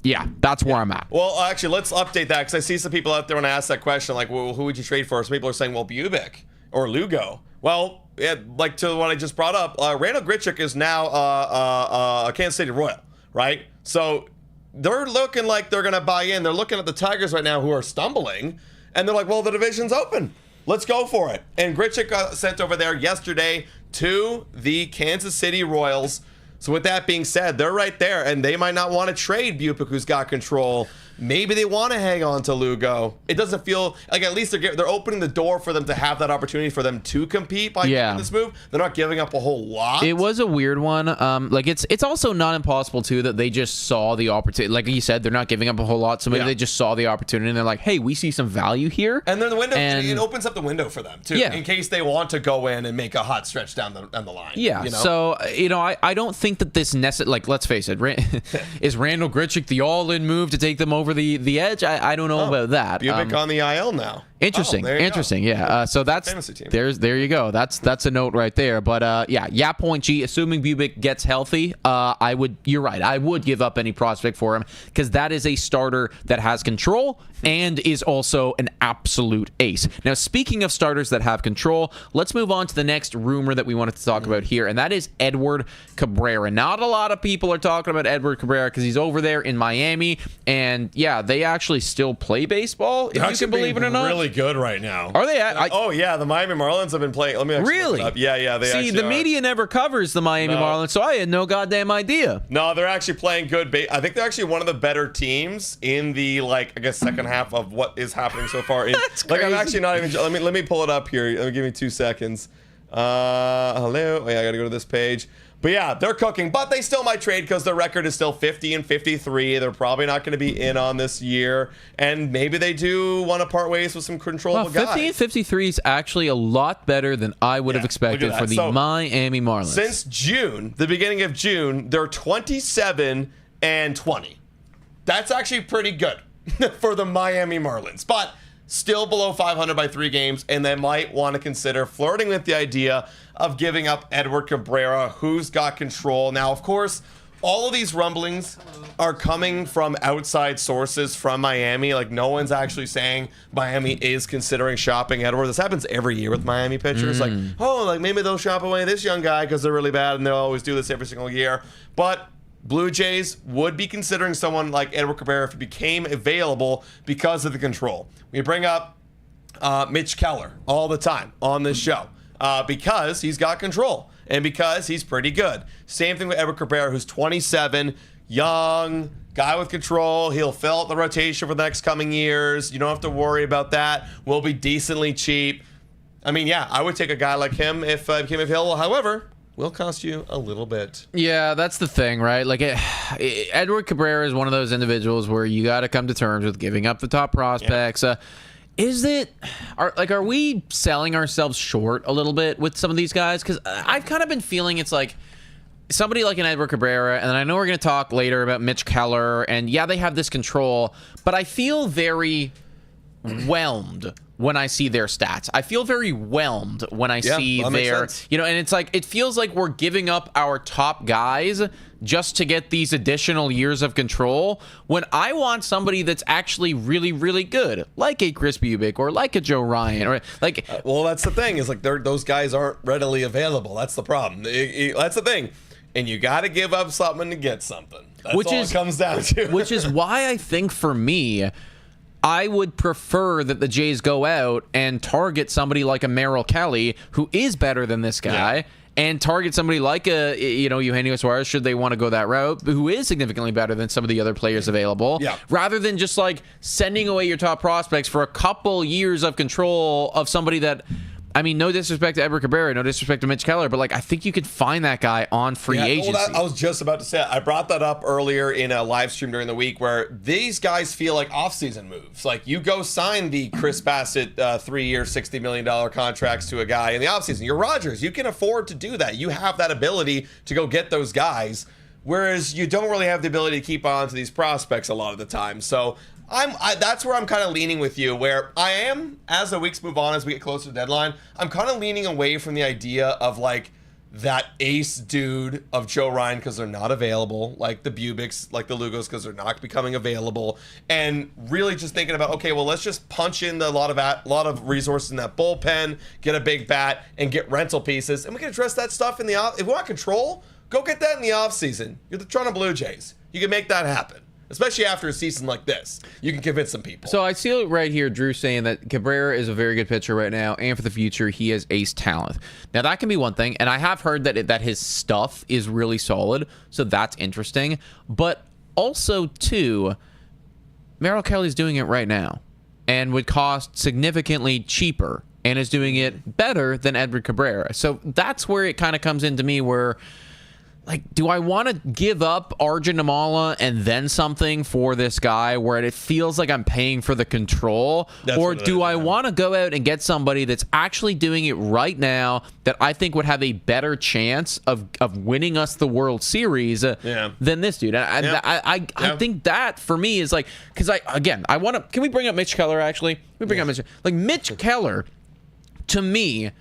Speaker 1: Yeah, that's where I'm at.
Speaker 2: Well, actually, let's update that because I see some people out there when I ask that question, like, well, who would you trade for? Some people are saying, well, Bubic or Lugo. Well, like to what I just brought up, Randall Grichuk is now a Kansas City Royal, right? So they're looking like they're going to buy in. They're looking at the Tigers right now who are stumbling, and they're like, well, the division's open. Let's go for it. And Grichuk got sent over there yesterday to the Kansas City Royals. So with that being said, they're right there, and they might not want to trade Bubic, who's got control. Maybe they want to hang on to Lugo. It doesn't feel like at least they're opening the door for them to have that opportunity for them to compete by making this move. They're not giving up a whole lot.
Speaker 1: It was a weird one. It's also not impossible too that they just saw the opportunity. Like you said, they're not giving up a whole lot, so maybe they just saw the opportunity and they're like, "Hey, we see some value here."
Speaker 2: And then the window it opens up the window for them too, in case they want to go in and make a hot stretch down the line.
Speaker 1: Yeah. You know? So I don't think that this let's face it, is Randall Grichuk the all-in move to take them over the edge? I don't know about that.
Speaker 2: Bubic on the IL now.
Speaker 1: Interesting. Yeah. So there you go. That's a note right there. But Yap Point G, assuming Bubic gets healthy, you're right. I would give up any prospect for him because that is a starter that has control and is also an absolute ace. Now, speaking of starters that have control, let's move on to the next rumor that we wanted to talk about here, and that is Edward Cabrera. Not a lot of people are talking about Edward Cabrera because he's over there in Miami, and they actually still play baseball, if you can believe it or not.
Speaker 2: Really good right now.
Speaker 1: Are they?
Speaker 2: The Miami Marlins have been playing. Let me actually look it up. Yeah. They
Speaker 1: see, the media never covers the Miami Marlins, so I had no goddamn idea.
Speaker 2: No, they're actually playing good. I think they're actually one of the better teams in the second half of what is happening so far.
Speaker 1: That's crazy.
Speaker 2: I'm actually not even. Let me pull it up here. Give me 2 seconds. Hello. I gotta go to this page. But yeah, they're cooking, but they still might trade because their record is still 50-53. They're probably not going to be in on this year, and maybe they do want to part ways with some controllable guys.
Speaker 1: 50-53 is actually a lot better than I would have expected for the Miami Marlins.
Speaker 2: Since June, the beginning of June, they're 27-20. That's actually pretty good for the Miami Marlins, but still below 500 by 3 games, and they might want to consider flirting with the idea of giving up Edward Cabrera, who's got control. Now, of course, all of these rumblings are coming from outside sources from Miami. Like, no one's actually saying Miami is considering shopping Edward. This happens every year with Miami pitchers. Maybe they'll shop away this young guy because they're really bad, and they'll always do this every single year. But Blue Jays would be considering someone like Edward Cabrera if he became available because of the control. We bring up Mitch Keller all the time on this show because he's got control and because he's pretty good. Same thing with Edward Cabrera, who's 27, young, guy with control. He'll fill out the rotation for the next coming years. You don't have to worry about that. Will be decently cheap. I mean, I would take a guy like him if he became available. However, will cost you a little bit.
Speaker 1: Yeah, that's the thing, right? Like, Edward Cabrera is one of those individuals where you got to come to terms with giving up the top prospects. Yeah. Are we selling ourselves short a little bit with some of these guys? Because I've kind of been feeling it's like somebody like an Edward Cabrera, and I know we're going to talk later about Mitch Keller, and yeah, they have this control, but I feel very whelmed when I see their stats. I feel very whelmed when I see their, and it's like, it feels like we're giving up our top guys just to get these additional years of control when I want somebody that's actually really, really good, like a Chris Bubic or like a Joe Ryan or like.
Speaker 2: Well, that's the thing is like those guys aren't readily available. That's the problem. That's the thing. And you got to give up something to get something. That's all it comes down to.
Speaker 1: Which is why I think for me, I would prefer that the Jays go out and target somebody like a Merrill Kelly, who is better than this guy, and target somebody like Eugenio Suarez, should they want to go that route, who is significantly better than some of the other players available, rather than just like sending away your top prospects for a couple years of control of somebody that, I mean, no disrespect to Edward Cabrera, no disrespect to Mitch Keller, but like I think you could find that guy on free agency.
Speaker 2: Well, I was just about to say, I brought that up earlier in a live stream during the week where these guys feel like offseason moves. Like you go sign the Chris Bassett 3-year, $60 million contracts to a guy in the offseason. You're Rodgers. You can afford to do that. You have that ability to go get those guys, whereas you don't really have the ability to keep on to these prospects a lot of the time. So that's where I'm kind of leaning with you, where I am, as the weeks move on, as we get closer to the deadline, I'm kind of leaning away from the idea of like that ace dude of Joe Ryan because they're not available, like the Bubics, like the Lugos because they're not becoming available, and really just thinking about, okay, well, let's just punch in a lot of resources in that bullpen, get a big bat, and get rental pieces, and we can address that stuff in the off. If we want control, go get that in the offseason. You're the Toronto Blue Jays. You can make that happen. Especially after a season like this, you can convince some people.
Speaker 1: So I see it right here, Drew, saying that Cabrera is a very good pitcher right now, and for the future, he has ace talent. Now, that can be one thing, and I have heard that his stuff is really solid, so that's interesting. But also, too, Merrill Kelly's doing it right now, and would cost significantly cheaper, and is doing it better than Edward Cabrera. So that's where it kind of comes into me where, like, do I want to give up Arjun Amala and then something for this guy where it feels like I'm paying for the control? Or do I want to go out and get somebody that's actually doing it right now that I think would have a better chance of winning us the World Series than this dude? I think that, for me, is like, because I want to, can we bring up Mitch Keller, actually? Can we bring up Mitch Keller, to me,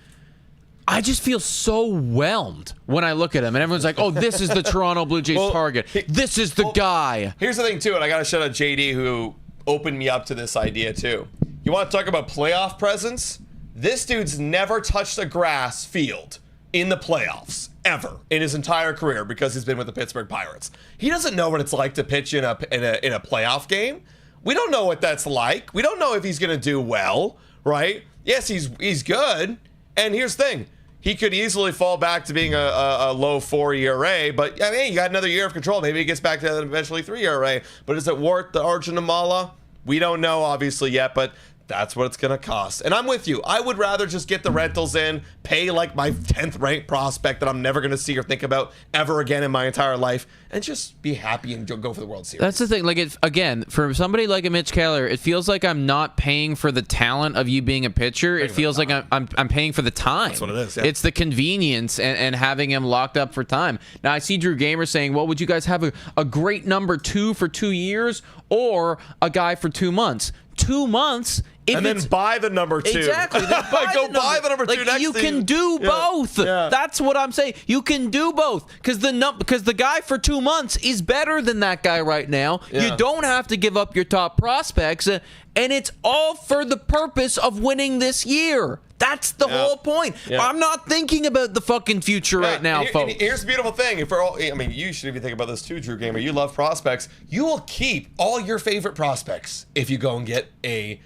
Speaker 1: I just feel so whelmed when I look at him, and everyone's like, "Oh, this is the Toronto Blue Jays target. This is the guy."
Speaker 2: Here's the thing, too, and I got to shout out JD, who opened me up to this idea, too. You want to talk about playoff presence? This dude's never touched a grass field in the playoffs, ever, in his entire career, because he's been with the Pittsburgh Pirates. He doesn't know what it's like to pitch in a playoff game. We don't know what that's like. We don't know if he's going to do well, right? Yes, he's good. And here's the thing. He could easily fall back to being a low 4 ERA, but I mean, you got another year of control. Maybe he gets back to that eventually 3 ERA. But is it worth the Arjun Amala? We don't know, obviously, yet, but that's what it's going to cost. And I'm with you. I would rather just get the rentals in, pay like my 10th ranked prospect that I'm never going to see or think about ever again in my entire life, and just be happy and go for the World Series.
Speaker 1: That's the thing. Like, again, for somebody like a Mitch Keller, it feels like I'm not paying for the talent of you being a pitcher. It feels like I'm paying for the time.
Speaker 2: That's what it is. Yeah.
Speaker 1: It's the convenience and having him locked up for time. Now, I see Drew Gamer saying, well, would you guys have a great number 2 for 2 years or a guy for 2 months? 2 months.
Speaker 2: And then buy the number 2.
Speaker 1: Exactly.
Speaker 2: Buy the number 2 next
Speaker 1: you
Speaker 2: season.
Speaker 1: can do both. Yeah. That's what I'm saying. You can do both because the guy for 2 months is better than that guy right now. Yeah. You don't have to give up your top prospects, and it's all for the purpose of winning this year. That's the whole point. Yeah. I'm not thinking about the fucking future right now, folks.
Speaker 2: And here's the beautiful thing. You should even think about this too, Drew Gamer. You love prospects. You will keep all your favorite prospects if you go and get a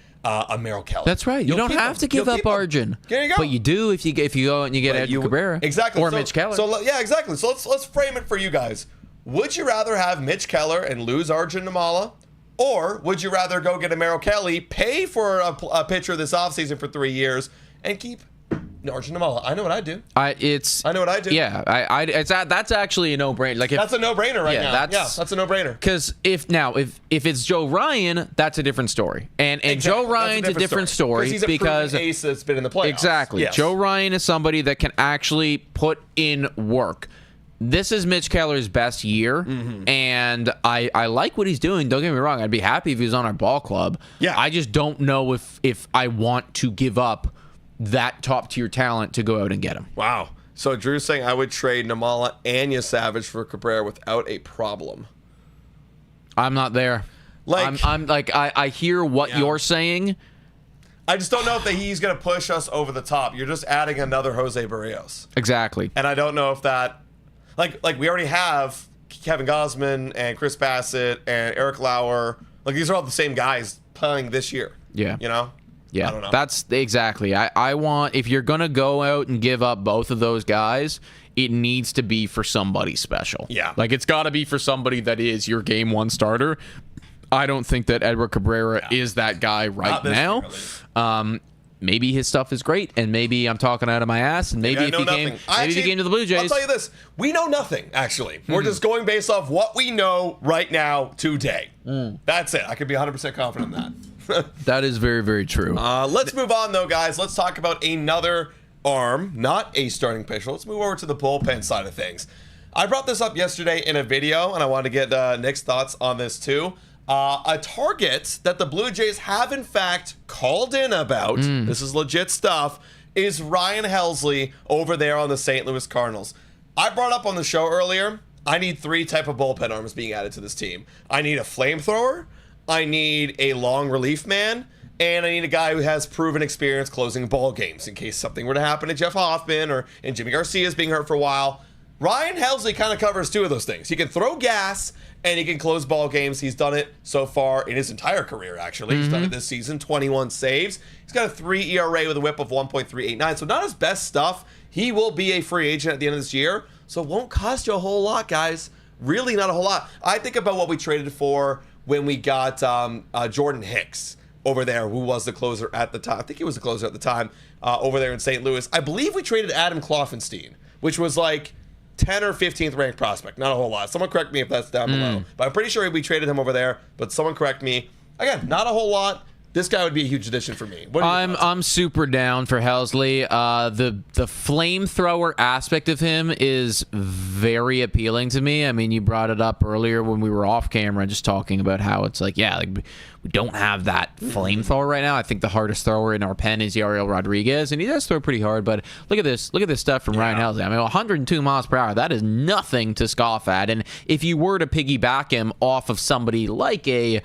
Speaker 2: Merrill Kelly.
Speaker 1: That's right. You don't have to give up Arjun.
Speaker 2: There you go.
Speaker 1: But you do if you go and you get Edward Cabrera.
Speaker 2: Exactly.
Speaker 1: Or Mitch Keller.
Speaker 2: So yeah, exactly. So let's frame it for you guys. Would you rather have Mitch Keller and lose Arjun Amala? Or would you rather go get a Merrill Kelly, pay for a pitcher this offseason for 3 years, and keep Arjun Nimmala. I know what I do.
Speaker 1: I
Speaker 2: know what I do.
Speaker 1: Yeah, that's actually a no-brainer. Like
Speaker 2: that's a no-brainer right now. That's a no-brainer.
Speaker 1: Because if it's Joe Ryan, that's a different story. And
Speaker 2: Exactly.
Speaker 1: Joe Ryan's a different story
Speaker 2: he's a
Speaker 1: because
Speaker 2: proven ace that's been in the playoffs.
Speaker 1: Exactly.
Speaker 2: Yes.
Speaker 1: Joe Ryan is somebody that can actually put in work. This is Mitch Keller's best year, and I like what he's doing. Don't get me wrong. I'd be happy if he was on our ball club.
Speaker 2: Yeah.
Speaker 1: I just don't know if I want to give up that top-tier talent to go out and get him.
Speaker 2: Wow. So Drew's saying I would trade Nimmala and Savage for Cabrera without a problem.
Speaker 1: I'm not there.
Speaker 2: Like
Speaker 1: I hear what you're saying.
Speaker 2: I just don't know if he's going to push us over the top. You're just adding another Jose Barrios.
Speaker 1: Exactly.
Speaker 2: And I don't know if that... Like we already have Kevin Gausman and Chris Bassett and Eric Lauer. Like, these are all the same guys playing this year.
Speaker 1: Yeah.
Speaker 2: You know?
Speaker 1: Yeah.
Speaker 2: I don't know.
Speaker 1: That's exactly. I want... If you're going to go out and give up both of those guys, it needs to be for somebody special.
Speaker 2: Yeah.
Speaker 1: Like, it's got to be for somebody that is your game one starter. I don't think that Edward Cabrera is that guy right now. Maybe his stuff is great, and maybe I'm talking out of my ass, and maybe if he came to the Blue Jays.
Speaker 2: I'll tell you this. We know nothing, actually. We're just going based off what we know right now today. That's it. I could be 100% confident in that.
Speaker 1: That is very, very true.
Speaker 2: Let's move on, though, guys. Let's talk about another arm, not a starting pitcher. Let's move over to the bullpen side of things. I brought this up yesterday in a video, and I wanted to get Nick's thoughts on this, too. A target that the Blue Jays have, in fact, called in about, this is legit stuff, is Ryan Helsley over there on the St. Louis Cardinals. I brought up on the show earlier, I need 3 type of bullpen arms being added to this team. I need a flamethrower, I need a long relief man, and I need a guy who has proven experience closing ball games in case something were to happen to Jeff Hoffman and Jimmy Garcia's being hurt for a while. Ryan Helsley kind of covers 2 of those things. He can throw gas and he can close ball games. He's done it so far in his entire career, actually. He's done it this season, 21 saves. He's got a 3 ERA with a whip of 1.389, so not his best stuff. He will be a free agent at the end of this year, so it won't cost you a whole lot, guys. Really not a whole lot. I think about what we traded for when we got Jordan Hicks over there, who was the closer at the time. I think he was the closer at the time over there in St. Louis. I believe we traded Adam Kloffenstein, which was like 10 or 15th ranked prospect. Not a whole lot. Someone correct me if that's down below. But I'm pretty sure we traded him over there. But someone correct me. Again, not a whole lot. This guy would be a huge addition for me.
Speaker 1: I'm super down for Helsley. The flamethrower aspect of him is very appealing to me. I mean, you brought it up earlier when we were off camera, just talking about how it's like, we don't have that flamethrower right now. I think the hardest thrower in our pen is Yariel Rodriguez, and he does throw pretty hard. But look at this stuff from Ryan Helsley. I mean, 102 miles per hour. That is nothing to scoff at. And if you were to piggyback him off of somebody like a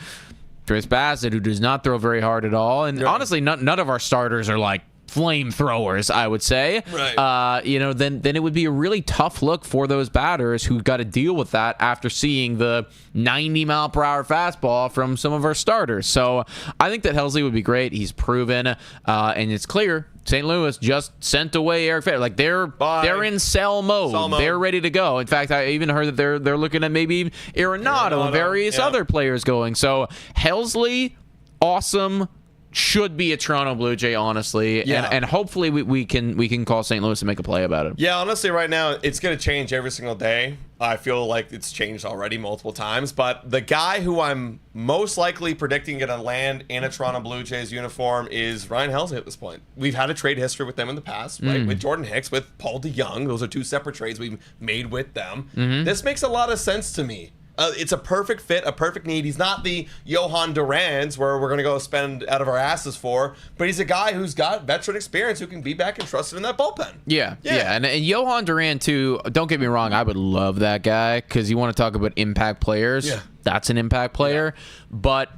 Speaker 1: Chris Bassett, who does not throw very hard at all, and honestly, none of our starters are like flamethrowers, I would say.
Speaker 2: Right.
Speaker 1: Then it would be a really tough look for those batters who got to deal with that after seeing the 90-mile-per-hour fastball from some of our starters. So I think that Helsley would be great. He's proven, and it's clear St. Louis just sent away Erick Fedde. Like they're in sell mode. They're ready to go. In fact, I even heard that they're looking at maybe Arenado and various other players going. So Helsley, awesome. Should be a Toronto Blue Jay, honestly, and hopefully we can call St. Louis and make a play about it.
Speaker 2: Yeah, honestly, right now it's going to change every single day. I feel like it's changed already multiple times, but the guy who I'm most likely predicting going to land in a Toronto Blue Jays uniform is Ryan Helsley at this point. We've had a trade history with them in the past, right? With Jordan Hicks, with Paul DeYoung. Those are 2 separate trades we've made with them. This makes a lot of sense to me. It's a perfect fit, a perfect need. He's not the Johan Durans where we're going to go spend out of our asses for, but he's a guy who's got veteran experience who can be back and trusted in that bullpen.
Speaker 1: Yeah. And Johan Duran, too, don't get me wrong, I would love that guy because you want to talk about impact players. Yeah. That's an impact player. But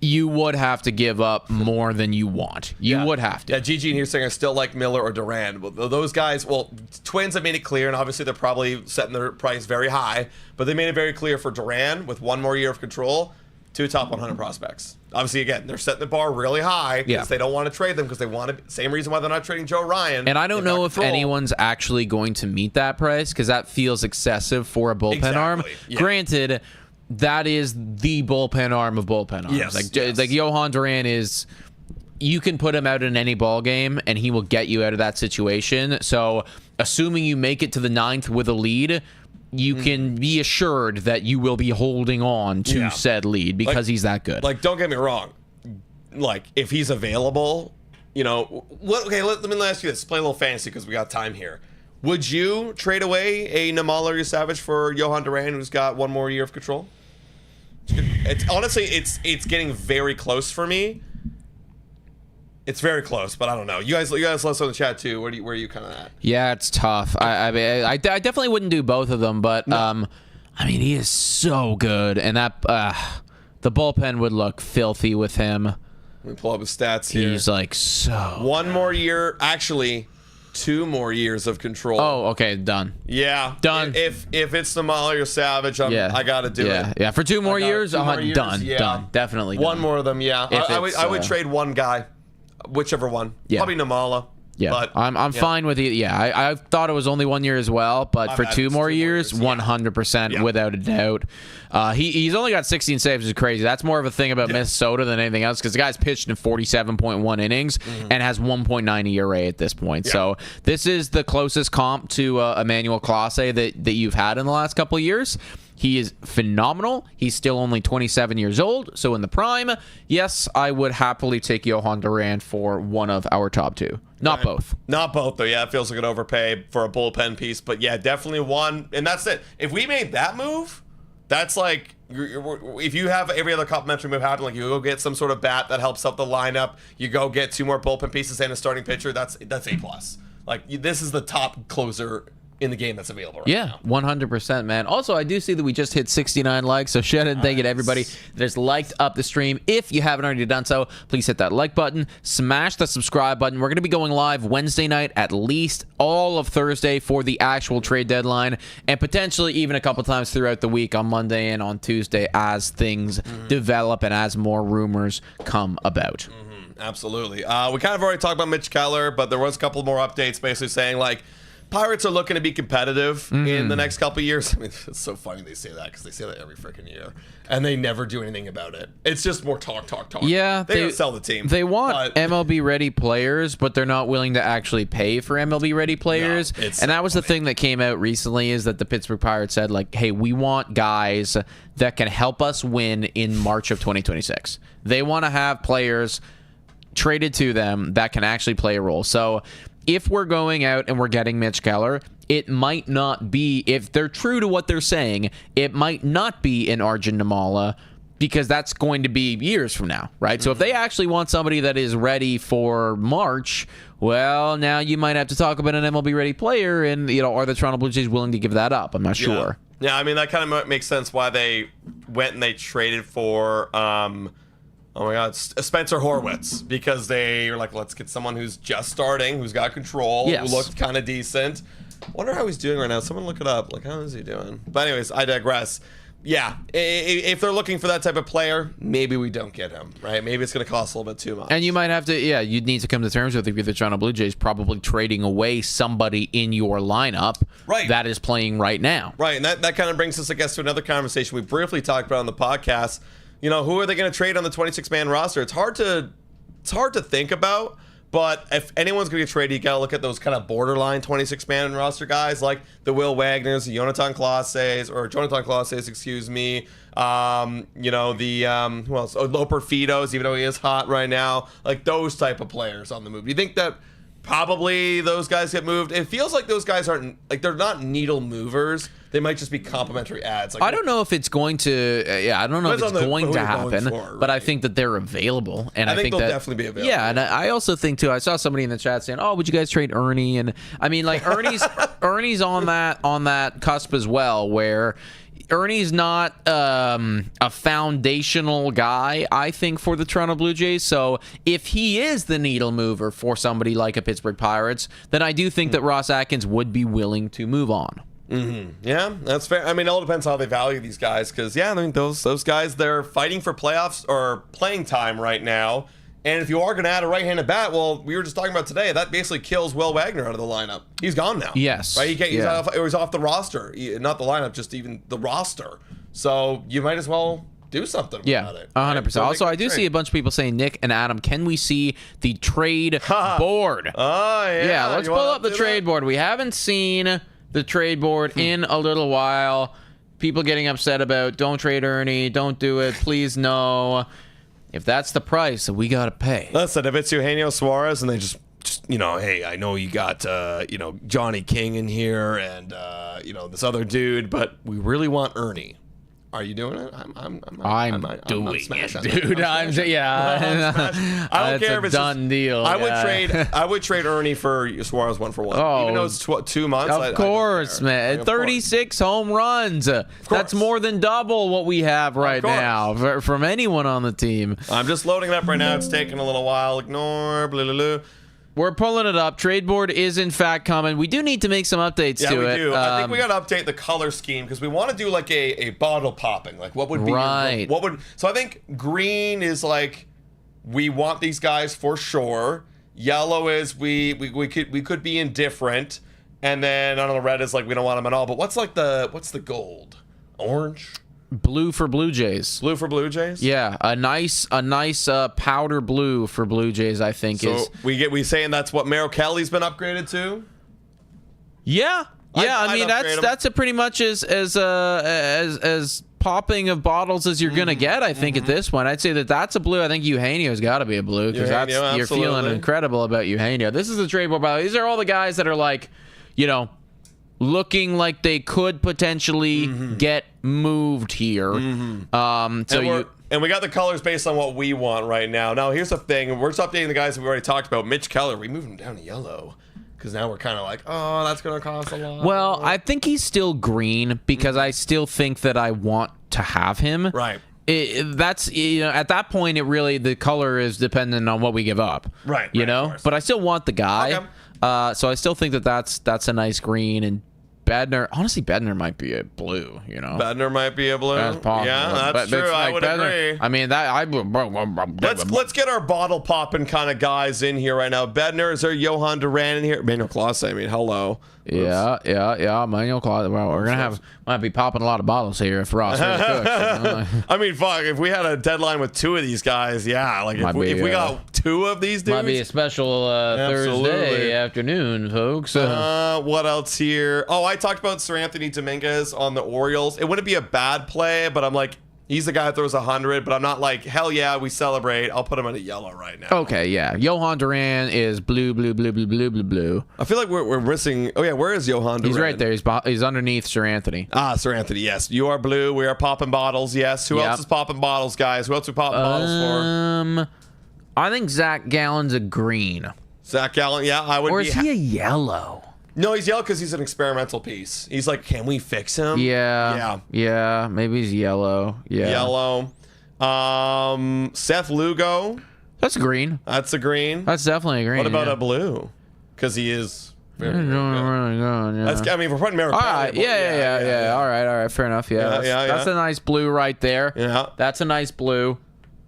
Speaker 1: you would have to give up more than you want. You would have to.
Speaker 2: Yeah, Gigi in here saying I still like Miller or Duran. Well, those guys, Twins have made it clear, and obviously they're probably setting their price very high, but they made it very clear for Duran with 1 more year of control, 2 top 100 prospects. Obviously, again, they're setting the bar really high because they don't want to trade them because they want to. Same reason why they're not trading Joe Ryan.
Speaker 1: And I don't know if anyone's actually going to meet that price because that feels excessive for a bullpen arm. Yeah. Granted, that is the bullpen arm of bullpen arms. Like Johan Duran is you can put him out in any ball game, and he will get you out of that situation. So, assuming you make it to the 9th with a lead, you can be assured that you will be holding on to said lead because he's that good.
Speaker 2: Like, don't get me wrong. Like, if he's available, okay, let me ask you this. Play a little fantasy because we got time here. Would you trade away a Nimala or Savage for Johan Duran, who's got one more year of control? Honestly, it's getting very close for me. It's very close, but I don't know. You guys let us know in the chat too. Where are you kind of at?
Speaker 1: Yeah, it's tough. I mean, I definitely wouldn't do both of them, but no. I mean, he is so good, and that the bullpen would look filthy with him.
Speaker 2: Let me pull up his stats here.
Speaker 1: He's like so.
Speaker 2: One more year, actually. 2 more years of control.
Speaker 1: Oh, okay, done.
Speaker 2: Yeah,
Speaker 1: done.
Speaker 2: If it's Nimala or Savage, I gotta do it.
Speaker 1: Yeah, for 2 more years, done.
Speaker 2: Yeah.
Speaker 1: Done. Definitely done.
Speaker 2: One more of them. Yeah, I would trade one guy, whichever one.
Speaker 1: Yeah.
Speaker 2: Probably Nimala.
Speaker 1: Yeah,
Speaker 2: but,
Speaker 1: I'm fine with it. Yeah, I thought it was only 1 year as well, but for 2 more years, 100% without a doubt. He's only got 16 saves, which is crazy. That's more of a thing about Minnesota than anything else because the guy's pitched in 47.1 innings and has 1.9 ERA at this point. Yeah. So this is the closest comp to Emmanuel Clase that you've had in the last couple of years. He is phenomenal. He's still only 27 years old, so in the prime, yes, I would happily take Johan Duran for one of our top 2. Not both.
Speaker 2: Not both, though. Yeah, it feels like an overpay for a bullpen piece, but yeah, definitely one, and that's it. If we made that move, that's like, if you have every other complimentary move happen, like you go get some sort of bat that helps up the lineup, you go get 2 more bullpen pieces and a starting pitcher, that's A+. Like, this is the top closer in the game that's available right now.
Speaker 1: 100%, man. Also, I do see that we just hit 69 likes, so shout out and thank you to everybody that has liked up the stream. If you haven't already done so, please hit that like button, smash the subscribe button. We're going to be going live Wednesday night, at least all of Thursday for the actual trade deadline, and potentially even a couple times throughout the week on Monday and on Tuesday as things develop and as more rumors come about.
Speaker 2: Absolutely. We kind of already talked about Mitch Keller, but there was a couple more updates basically saying, like, Pirates are looking to be competitive in the next couple of years. I mean, it's so funny they say that because they say that every freaking year, and they never do anything about it. It's just more talk.
Speaker 1: Yeah,
Speaker 2: they don't sell the team.
Speaker 1: They want MLB-ready players, but they're not willing to actually pay for MLB-ready players. No, and that was the thing that came out recently is that the Pittsburgh Pirates said, like, hey, we want guys that can help us win in March of 2026. They want to have players traded to them that can actually play a role. So if we're going out and we're getting Mitch Keller, it might not be, if they're true to what they're saying, it might not be an Arjun Nimala because that's going to be years from now, right? So if they actually want somebody that is ready for March, well, now you might have to talk about an MLB-ready player, and are the Toronto Blue Jays willing to give that up? I'm not sure.
Speaker 2: Yeah, I mean, that kind of makes sense why they went and they traded for oh my God, Spencer Horwitz, because they were like, let's get someone who's just starting, who's got control, who looked kind of decent. Wonder how he's doing right now. Someone look it up. Like, how is he doing? But anyways, I digress. Yeah, if they're looking for that type of player, maybe we don't get him, right? Maybe it's going to cost a little bit too much.
Speaker 1: And you might have to, you'd need to come to terms with, if you're the Toronto Blue Jays, probably trading away somebody in your lineup that is playing right now.
Speaker 2: Right, and that kind of brings us, I guess, to another conversation we briefly talked about on the podcast. Who are they going to trade on the 26-man roster? It's hard to think about, but if anyone's going to get traded, you got to look at those kind of borderline 26-man roster guys like the Will Wagners, the Jonathan Clases, excuse me. Who else? Loper Fidos, even though he is hot right now. Like those type of players on the move. Do you think that probably those guys get moved? It feels like those guys aren't, like, they're not needle movers. They might just be complimentary ads. Like,
Speaker 1: I don't know if it's going to. I don't know if it's going to happen. But I think that they're available, and I think
Speaker 2: they'll
Speaker 1: that
Speaker 2: definitely be available.
Speaker 1: Yeah, and I also think too. I saw somebody in the chat saying, "Oh, would you guys trade Ernie?" And I mean, like Ernie's on that cusp as well, where Ernie's not a foundational guy, I think, for the Toronto Blue Jays. So if he is the needle mover for somebody like a Pittsburgh Pirates, then I do think that Ross Atkins would be willing to move on.
Speaker 2: Yeah, that's fair. I mean, it all depends how they value these guys, because those guys, they're fighting for playoffs or playing time right now. And if you are going to add a right-handed bat, well, we were just talking about today, that basically kills Will Wagner out of the lineup. He's gone now.
Speaker 1: Yes.
Speaker 2: Right? He's off the roster. Not the lineup, just even the roster. So you might as well do something
Speaker 1: Yeah,
Speaker 2: about it.
Speaker 1: 100%. Also, I do see a bunch of people saying, Nick and Adam, can we see the trade board?
Speaker 2: Oh, yeah.
Speaker 1: Yeah, let's pull up the trade board. We haven't seen the trade board in a little while. People getting upset about, don't trade Ernie, don't do it, please no. If that's the price, we got to pay.
Speaker 2: Listen, if it's Eugenio Suarez and they just hey, I know you got, Johnny King in here and, this other dude, but we really want Ernie. Are you doing it? I'm
Speaker 1: doing it, dude.
Speaker 2: I don't care if it's
Speaker 1: done deal.
Speaker 2: I would trade Ernie for Suarez 1-for-1.
Speaker 1: Oh,
Speaker 2: even though it's 2 months.
Speaker 1: Of course, man. 36 home runs. That's more than double what we have right now from anyone on the team.
Speaker 2: I'm just loading it up right now. It's taking a little while. Ignore. Blah, blah, blah.
Speaker 1: We're pulling it up. Trade board is in fact coming. We do need to make some updates to it.
Speaker 2: Yeah, we do. I think we got to update the color scheme because we want to do like a bottle popping. Like what would be
Speaker 1: right?
Speaker 2: So I think green is like we want these guys for sure. Yellow is we could be indifferent, and then I don't know. Red is like we don't want them at all. But what's the gold? Orange.
Speaker 1: Blue for Blue Jays.
Speaker 2: Blue for Blue Jays?
Speaker 1: Yeah, a nice powder blue for Blue Jays, I think is.
Speaker 2: So we saying that's what Merrill Kelly's been upgraded to?
Speaker 1: Yeah. I mean that's a pretty much as popping of bottles as you're gonna get. I think at this point, I'd say that's a blue. I think Eugenio's got to be a blue because you're feeling incredible about Eugenio. This is the trade board. These are all the guys that are like, looking like they could potentially get moved here.
Speaker 2: And we got the colors based on what we want right now. Now, here's the thing. We're just updating the guys that we already talked about. Mitch Keller, we moved him down to yellow because now we're kind of like, oh, that's going to cost a lot.
Speaker 1: Well, I think he's still green because I still think that I want to have him.
Speaker 2: Right.
Speaker 1: That's at that point, the color is dependent on what we give up.
Speaker 2: Right.
Speaker 1: But I still want the guy. Okay. So I still think that's a nice green. And Bednar might be a blue,
Speaker 2: Bednar might be a blue.
Speaker 1: That's possible.
Speaker 2: Yeah, that's true. I would agree.
Speaker 1: I mean,
Speaker 2: let's get our bottle popping kind of guys in here right now. Bednar, is there Johan Duran in here? Manuel Clase, I mean, hello.
Speaker 1: Yeah. Manuel Clase. Well, we're gonna might be popping a lot of bottles here if Ross really cooks.
Speaker 2: I mean, fuck. If we had a deadline with 2 of these guys, if we got 2 of these dudes,
Speaker 1: might be a special Thursday afternoon, folks.
Speaker 2: What else here? Oh, I talked about Sir Anthony Dominguez on the Orioles. It wouldn't be a bad play, but I'm like, he's the guy that throws 100, but I'm not like, hell yeah, we celebrate. I'll put him in a yellow right now.
Speaker 1: Okay, yeah. Johan Duran is blue.
Speaker 2: I feel like we're missing. Oh yeah, where is Johan Duran?
Speaker 1: He's right there. He's underneath Sir Anthony.
Speaker 2: Sir Anthony. Yes, you are blue. We are popping bottles. Yes. Who else is popping bottles, guys? Who else we popping bottles for?
Speaker 1: I think Zach Gallen's a green.
Speaker 2: Zach Gallen. Yeah, I would.
Speaker 1: Or is he a yellow?
Speaker 2: No, he's yellow because he's an experimental piece. He's like, can we fix him?
Speaker 1: Yeah. Maybe he's yellow. Yeah.
Speaker 2: Yellow. Seth Lugo.
Speaker 1: That's green.
Speaker 2: That's a green.
Speaker 1: That's definitely a green.
Speaker 2: What about a blue? Because he is very good.
Speaker 1: Yeah.
Speaker 2: I mean, we're putting Merrill.
Speaker 1: All right. Yeah. All right. Fair enough. Yeah. That's a nice blue right there.
Speaker 2: Yeah.
Speaker 1: That's a nice blue.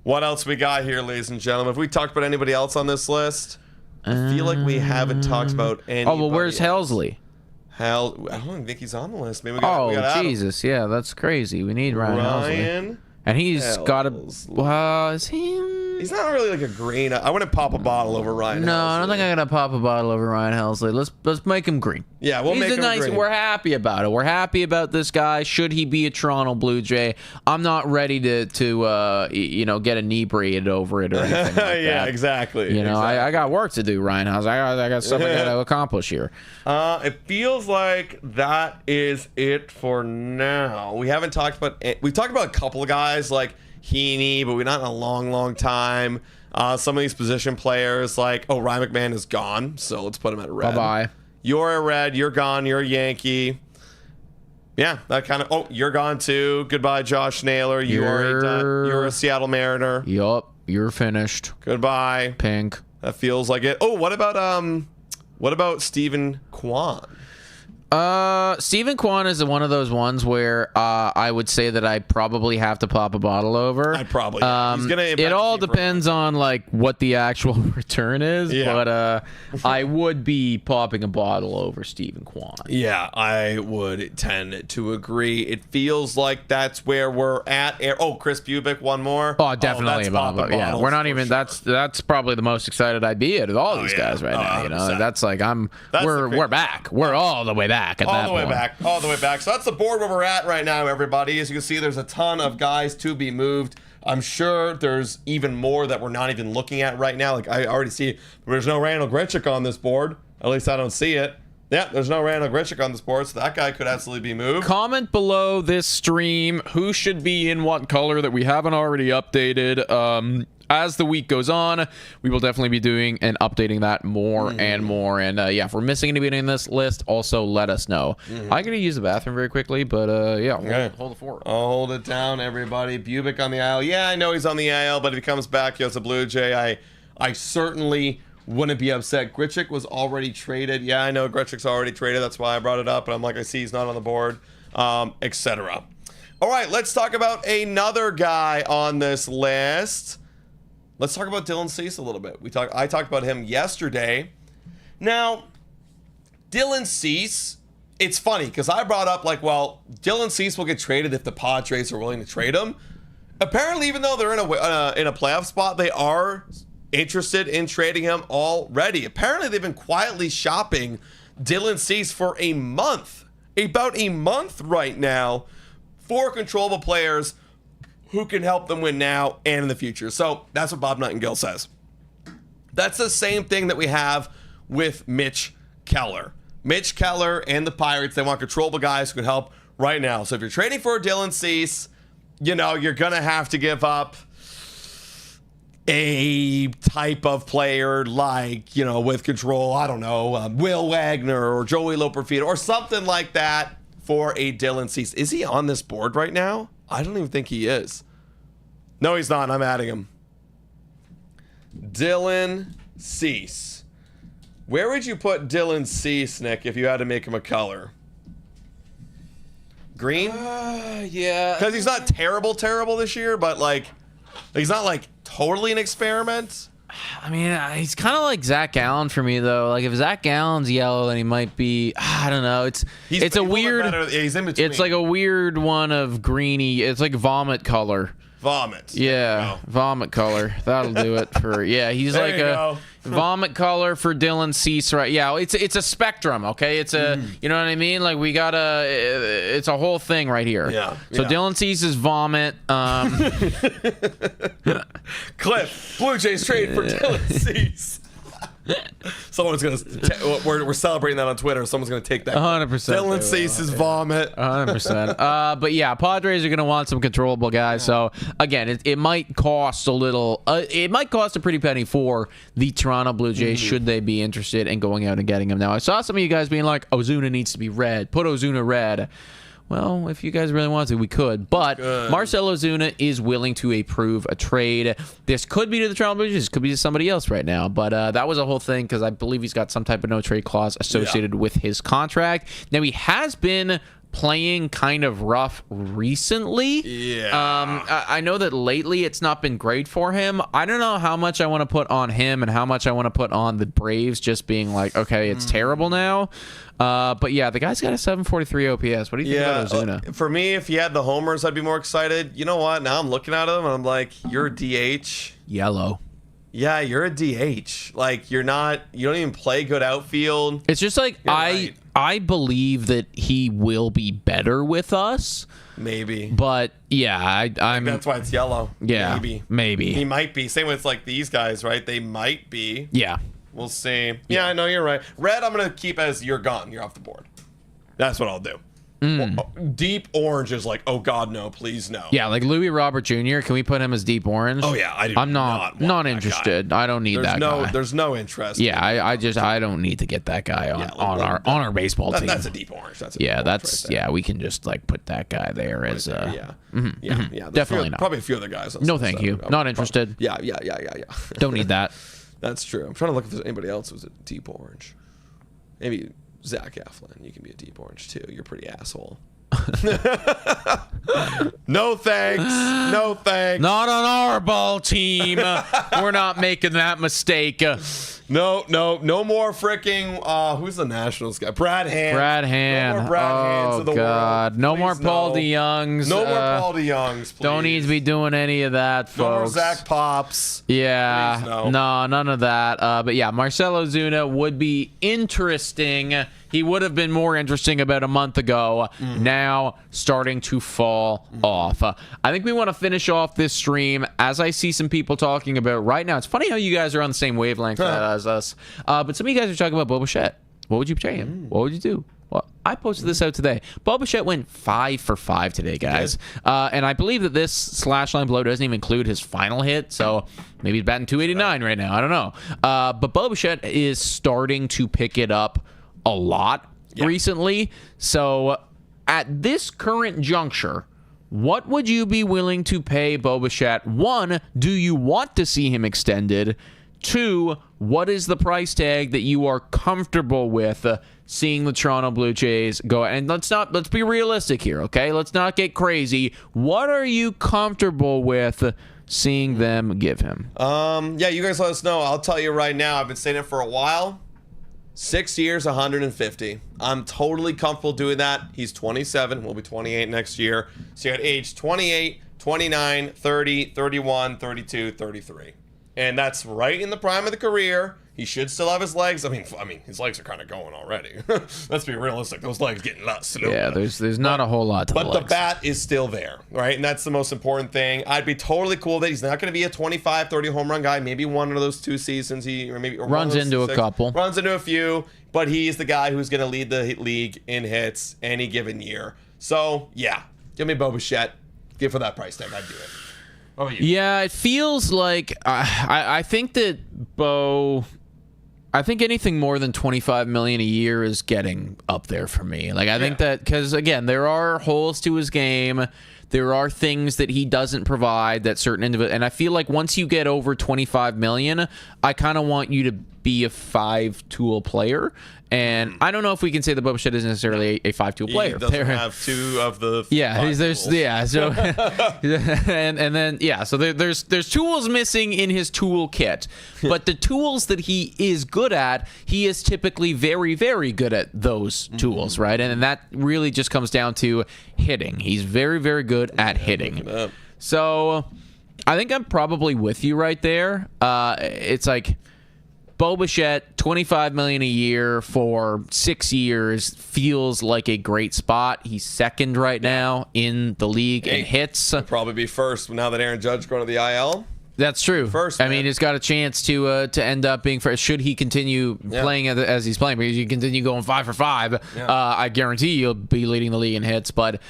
Speaker 2: What else we got here, ladies and gentlemen? Have we talked about anybody else on this list? I feel like we haven't talked about anybody.
Speaker 1: Oh, well, where's Helsley?
Speaker 2: I don't even think he's on the list. Maybe we got
Speaker 1: Jesus. Yeah, that's crazy. We need Ryan Helsley. And he's got a... is he...
Speaker 2: He's not really like a green. I wouldn't pop a bottle over Ryan Helsley.
Speaker 1: No, I don't think I'm going to pop a bottle over Ryan Helsley. Let's make him green.
Speaker 2: Yeah, we'll make him green.
Speaker 1: We're happy about it. We're happy about this guy. Should he be a Toronto Blue Jay? I'm not ready to get inebriated over it or anything like that.
Speaker 2: Yeah, exactly.
Speaker 1: I got work to do, Ryan Helsley. I got something I got to accomplish here.
Speaker 2: It feels like that is it for now. We haven't talked about... We've talked about a couple of guys like Heaney, but we're not in a long time. Some of these position players, like, Ryan McMahon is gone, so let's put him at red.
Speaker 1: Bye-bye.
Speaker 2: You're a red. You're gone. You're a Yankee. Yeah, that kind of... Oh, you're gone too. Goodbye, Josh Naylor. You're a Seattle Mariner.
Speaker 1: Yup. You're finished.
Speaker 2: Goodbye.
Speaker 1: Pink.
Speaker 2: That feels like it. Oh, what about Stephen Kwan?
Speaker 1: Steven Kwan is one of those ones where I would say that I probably have to pop a bottle over.
Speaker 2: I'd probably. He's gonna
Speaker 1: it all depends on like what the actual return is, but I would be popping a bottle over Steven Kwan.
Speaker 2: Yeah, I would tend to agree. It feels like that's where we're at. Oh, Chris Bubic, one more.
Speaker 1: Oh, definitely a bottle. Yeah, we're not even.
Speaker 2: Sure.
Speaker 1: That's probably the most excited I'd be of all these guys right now. You know, that's like we're back. We're all the way back. All the
Speaker 2: way back. So that's the board where we're at right now, everybody. As you can see, there's a ton of guys to be moved. I'm sure there's even more that we're not even looking at right now. Like I already see, there's no Randall Grichuk on this board. At least I don't see it. Yeah, there's no Randall Grichuk on this board, so that guy could absolutely be moved.
Speaker 1: Comment below this stream who should be in what color that we haven't already updated. As the week goes on, we will definitely be doing and updating that more and more. And yeah, if we're missing anybody in this list, also let us know. I'm going to use the bathroom very quickly, but yeah, hold the fort.
Speaker 2: I'll hold it down, everybody. Bubic on the IL. Yeah, I know he's on the IL, but if he comes back, he has a Blue Jay. I certainly wouldn't be upset. Grichuk was already traded. Yeah, I know Grichuk's already traded. That's why I brought it up. But I'm like, I see he's not on the board, etc. All right, let's talk about another guy on this list. Let's talk about Dylan Cease a little bit. I talked about him yesterday. Now, Dylan Cease, it's funny because I brought up like, well, Dylan Cease will get traded if the Padres are willing to trade him. Apparently, even though they're in a playoff spot, they are interested in trading him already. Apparently, they've been quietly shopping Dylan Cease for a month, about a month right now, for controllable players who can help them win now and in the future. So that's what Bob Nightingale says. That's the same thing that we have with Mitch Keller. Mitch Keller and the Pirates, they want controllable guys who can help right now. So if you're trading for Dylan Cease, you know, you're going to have to give up a type of player like, you know, with control, I don't know, Will Wagner or Joey Loperfield or something like that for a Dylan Cease. Is he on this board right now? I don't even think he is. No, he's not. I'm adding him. Dylan Cease. Where would you put Dylan Cease, Nick, if you had to make him a color? Green?
Speaker 1: Yeah.
Speaker 2: Because he's not terrible this year, but like, he's not like totally an experiment.
Speaker 1: I mean, he's kind of like Zach Gallen for me, though. Like, if Zach Gallen's yellow, then he might be. I don't know. It's a weird.
Speaker 2: He's in between.
Speaker 1: It's like a weird one of greeny. It's like vomit color.
Speaker 2: Vomit.
Speaker 1: Yeah, vomit color. That'll do it for. Yeah, he's like a vomit color for Dylan Cease, right? Yeah, it's a spectrum. Okay, it's a you know what I mean. Like we got it's a whole thing right here.
Speaker 2: Yeah.
Speaker 1: So Dylan Cease is vomit.
Speaker 2: Cliff, Blue Jays trade for Dylan Cease. Someone's gonna. We're celebrating that on Twitter. Someone's gonna take that.
Speaker 1: 100%.
Speaker 2: Dylan Cease's vomit.
Speaker 1: 100%. But yeah, Padres are gonna want some controllable guys. So again, it might cost a little. It might cost a pretty penny for the Toronto Blue Jays should they be interested in going out and getting him. Now I saw some of you guys being like, Ozuna needs to be red. Put Ozuna red. Well, if you guys really want to, we could. But Marcell Ozuna is willing to approve a trade. This could be to the Toronto Blue Jays. This could be to somebody else right now. But that was a whole thing because I believe he's got some type of no-trade clause associated with his contract. Now, he has been playing kind of rough recently.
Speaker 2: Yeah.
Speaker 1: I know that lately it's not been great for him. I don't know how much I want to put on him and how much I want to put on the Braves just being like, okay, it's terrible now. But yeah, the guy's got a 743 OPS. What do you think about Ozuna?
Speaker 2: For me, if he had the homers, I'd be more excited. You know what? Now I'm looking at him and I'm like, you're a DH.
Speaker 1: Yellow.
Speaker 2: Yeah, you're a DH. Like, you don't even play good outfield.
Speaker 1: It's just like, I believe that he will be better with us.
Speaker 2: Maybe.
Speaker 1: But yeah, I'm.
Speaker 2: That's why it's yellow.
Speaker 1: Yeah. Maybe.
Speaker 2: He might be. Same with like these guys, right? They might be.
Speaker 1: Yeah.
Speaker 2: We'll see. Yeah, I know you're right. Red, I'm going to keep as you're gone. You're off the board. That's what I'll do. Deep orange is like, oh God, no, please no.
Speaker 1: Yeah, like Louis Robert Jr. Can we put him as deep orange?
Speaker 2: Oh yeah,
Speaker 1: I'm not interested.
Speaker 2: Guy.
Speaker 1: I don't need that guy.
Speaker 2: There's no interest.
Speaker 1: Yeah, I don't need to get that guy on our baseball team.
Speaker 2: That's a deep orange.
Speaker 1: We can just like put that guy there as
Speaker 2: definitely
Speaker 1: not.
Speaker 2: Probably a few other guys.
Speaker 1: No, thank you. Not interested.
Speaker 2: Yeah.
Speaker 1: Don't need that.
Speaker 2: That's true. I'm trying to look if there's anybody else who's a deep orange. Maybe Zach Eflin. You can be a deep orange too. You're pretty asshole. No thanks. No thanks.
Speaker 1: Not on our ball team. We're not making that mistake.
Speaker 2: No more freaking, who's the Nationals guy? Brad Hand.
Speaker 1: Brad Hand.
Speaker 2: No more Brad Hands of the
Speaker 1: God.
Speaker 2: world.
Speaker 1: No
Speaker 2: Please,
Speaker 1: more Paul DeYoungs.
Speaker 2: No more Paul DeYoungs, please.
Speaker 1: Don't need to be doing any of that, folks.
Speaker 2: No more Zach Pops.
Speaker 1: Yeah.
Speaker 2: Please, no.
Speaker 1: No, none of that. But yeah, Marcell Ozuna would be interesting. He would have been more interesting about a month ago. Now starting to fall off. I think we want to finish off this stream as I see some people talking about right now. It's funny how you guys are on the same wavelength as us. But some of you guys are talking about Bichette. What would you pay him? What would you do? Well, I posted this out today. Bichette went 5 for 5 today, guys. And I believe that this slash line below doesn't even include his final hit. So maybe he's batting 289 right now. I don't know. But Bichette is starting to pick it up a lot recently. So at this current juncture, what would you be willing to pay Bichette? 1, do you want to see him extended? 2, what is the price tag that you are comfortable with seeing the Toronto Blue Jays go? And let's be realistic here, okay? Let's not get crazy. What are you comfortable with seeing them give him?
Speaker 2: Yeah, you guys let us know. I'll tell you right now, I've been saying it for a while. 6 years, 150. I'm totally comfortable doing that. He's 27. We'll be 28 next year. So you got age 28, 29, 30, 31, 32, 33. And that's right in the prime of the career. He should still have his legs. I mean, his legs are kind of going already. Let's be realistic. Those legs getting a lot slower.
Speaker 1: Yeah, there's not a whole lot to the legs.
Speaker 2: But the bat is still there, right? And that's the most important thing. I'd be totally cool that he's not going to be a 25, 30 home run guy. Maybe one of those 2 seasons or
Speaker 1: runs into a couple.
Speaker 2: Runs into a few. But he's the guy who's going to lead the league in hits any given year. So, yeah. Give me Bichette. Give for that price tag. I'd do it. Oh,
Speaker 1: yeah, it feels like I think that I think anything more than $25 million a year is getting up there for me. Like I think that because again, there are holes to his game. There are things that he doesn't provide that certain individuals. And I feel like once you get over $25 million, I kind of want you to be a 5-tool player. And I don't know if we can say that Bichette isn't necessarily a 5-tool player.
Speaker 2: He doesn't have 2 of the
Speaker 1: so and then so there's tools missing in his tool kit, but the tools that he is good at, he is typically very, very good at those tools, right? And that really just comes down to hitting. He's very, very good at hitting. So I think I'm probably with you right there. It's like Bichette, $25 million a year for 6 years feels like a great spot. He's second right now in the league in hits.
Speaker 2: He'll probably be first now that Aaron Judge going to the IL.
Speaker 1: That's true.
Speaker 2: First,
Speaker 1: I mean, he's got a chance to end up being first. Should he continue playing as he's playing? Because you continue going 5 for 5, I guarantee you'll be leading the league in hits. But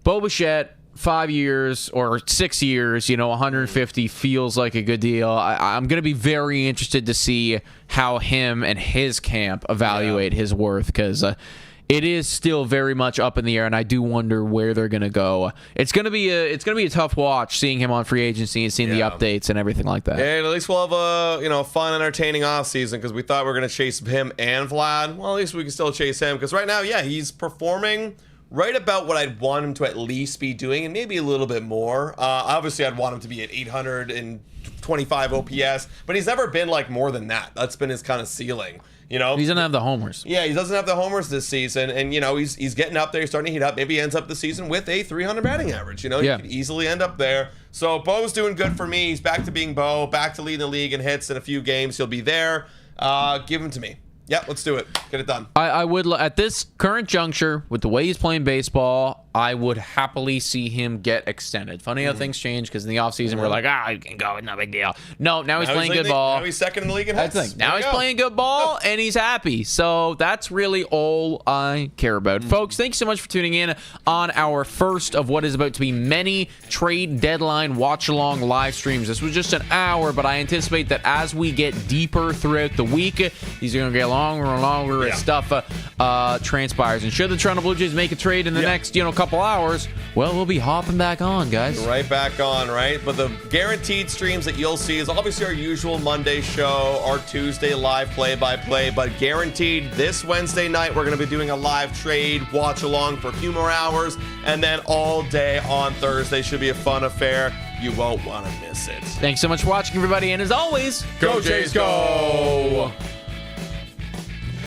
Speaker 1: Bichette, 5 years or 6 years, 150 feels like a good deal. I'm going to be very interested to see how him and his camp evaluate his worth, because it is still very much up in the air, and I do wonder where they're going to go. It's going to be a tough watch seeing him on free agency and seeing the updates and everything like that.
Speaker 2: And at least we'll have a fun, entertaining offseason, because we thought we were going to chase him and Vlad. Well, at least we can still chase him, because right now, he's performing right about what I'd want him to at least be doing, and maybe a little bit more. Obviously, I'd want him to be at 825 OPS, but he's never been like more than that. That's been his kind of ceiling. He
Speaker 1: doesn't have the homers.
Speaker 2: Yeah, he doesn't have the homers this season, and he's getting up there, he's starting to heat up. Maybe he ends up the season with a 300 batting average. He could easily end up there. So Bo's doing good for me. He's back to being Bo, back to leading the league in hits in a few games. He'll be there. Give him to me. Yeah, let's do it. Get it done.
Speaker 1: I would, at this current juncture, with the way he's playing baseball, I would happily see him get extended. Funny how things change, because in the offseason, we're like, you can go, no big deal. No, now he's playing good ball.
Speaker 2: Now he's second in the league in hits.
Speaker 1: Now he's playing good ball, and he's happy. So that's really all I care about. Folks, thanks so much for tuning in on our first of what is about to be many trade deadline watch-along live streams. This was just an hour, but I anticipate that as we get deeper throughout the week, these are going to get longer and longer as stuff transpires. And should the Toronto Blue Jays make a trade in the next, couple hours, well, we'll be hopping back on, guys.
Speaker 2: Right back on, right? But the guaranteed streams that you'll see is obviously our usual Monday show, our Tuesday live play-by-play, but guaranteed this Wednesday night, we're going to be doing a live trade watch-along for a few more hours, and then all day on Thursday. Should be a fun affair. You won't want to miss it.
Speaker 1: Thanks so much for watching, everybody, and as always,
Speaker 2: Go Jays, go!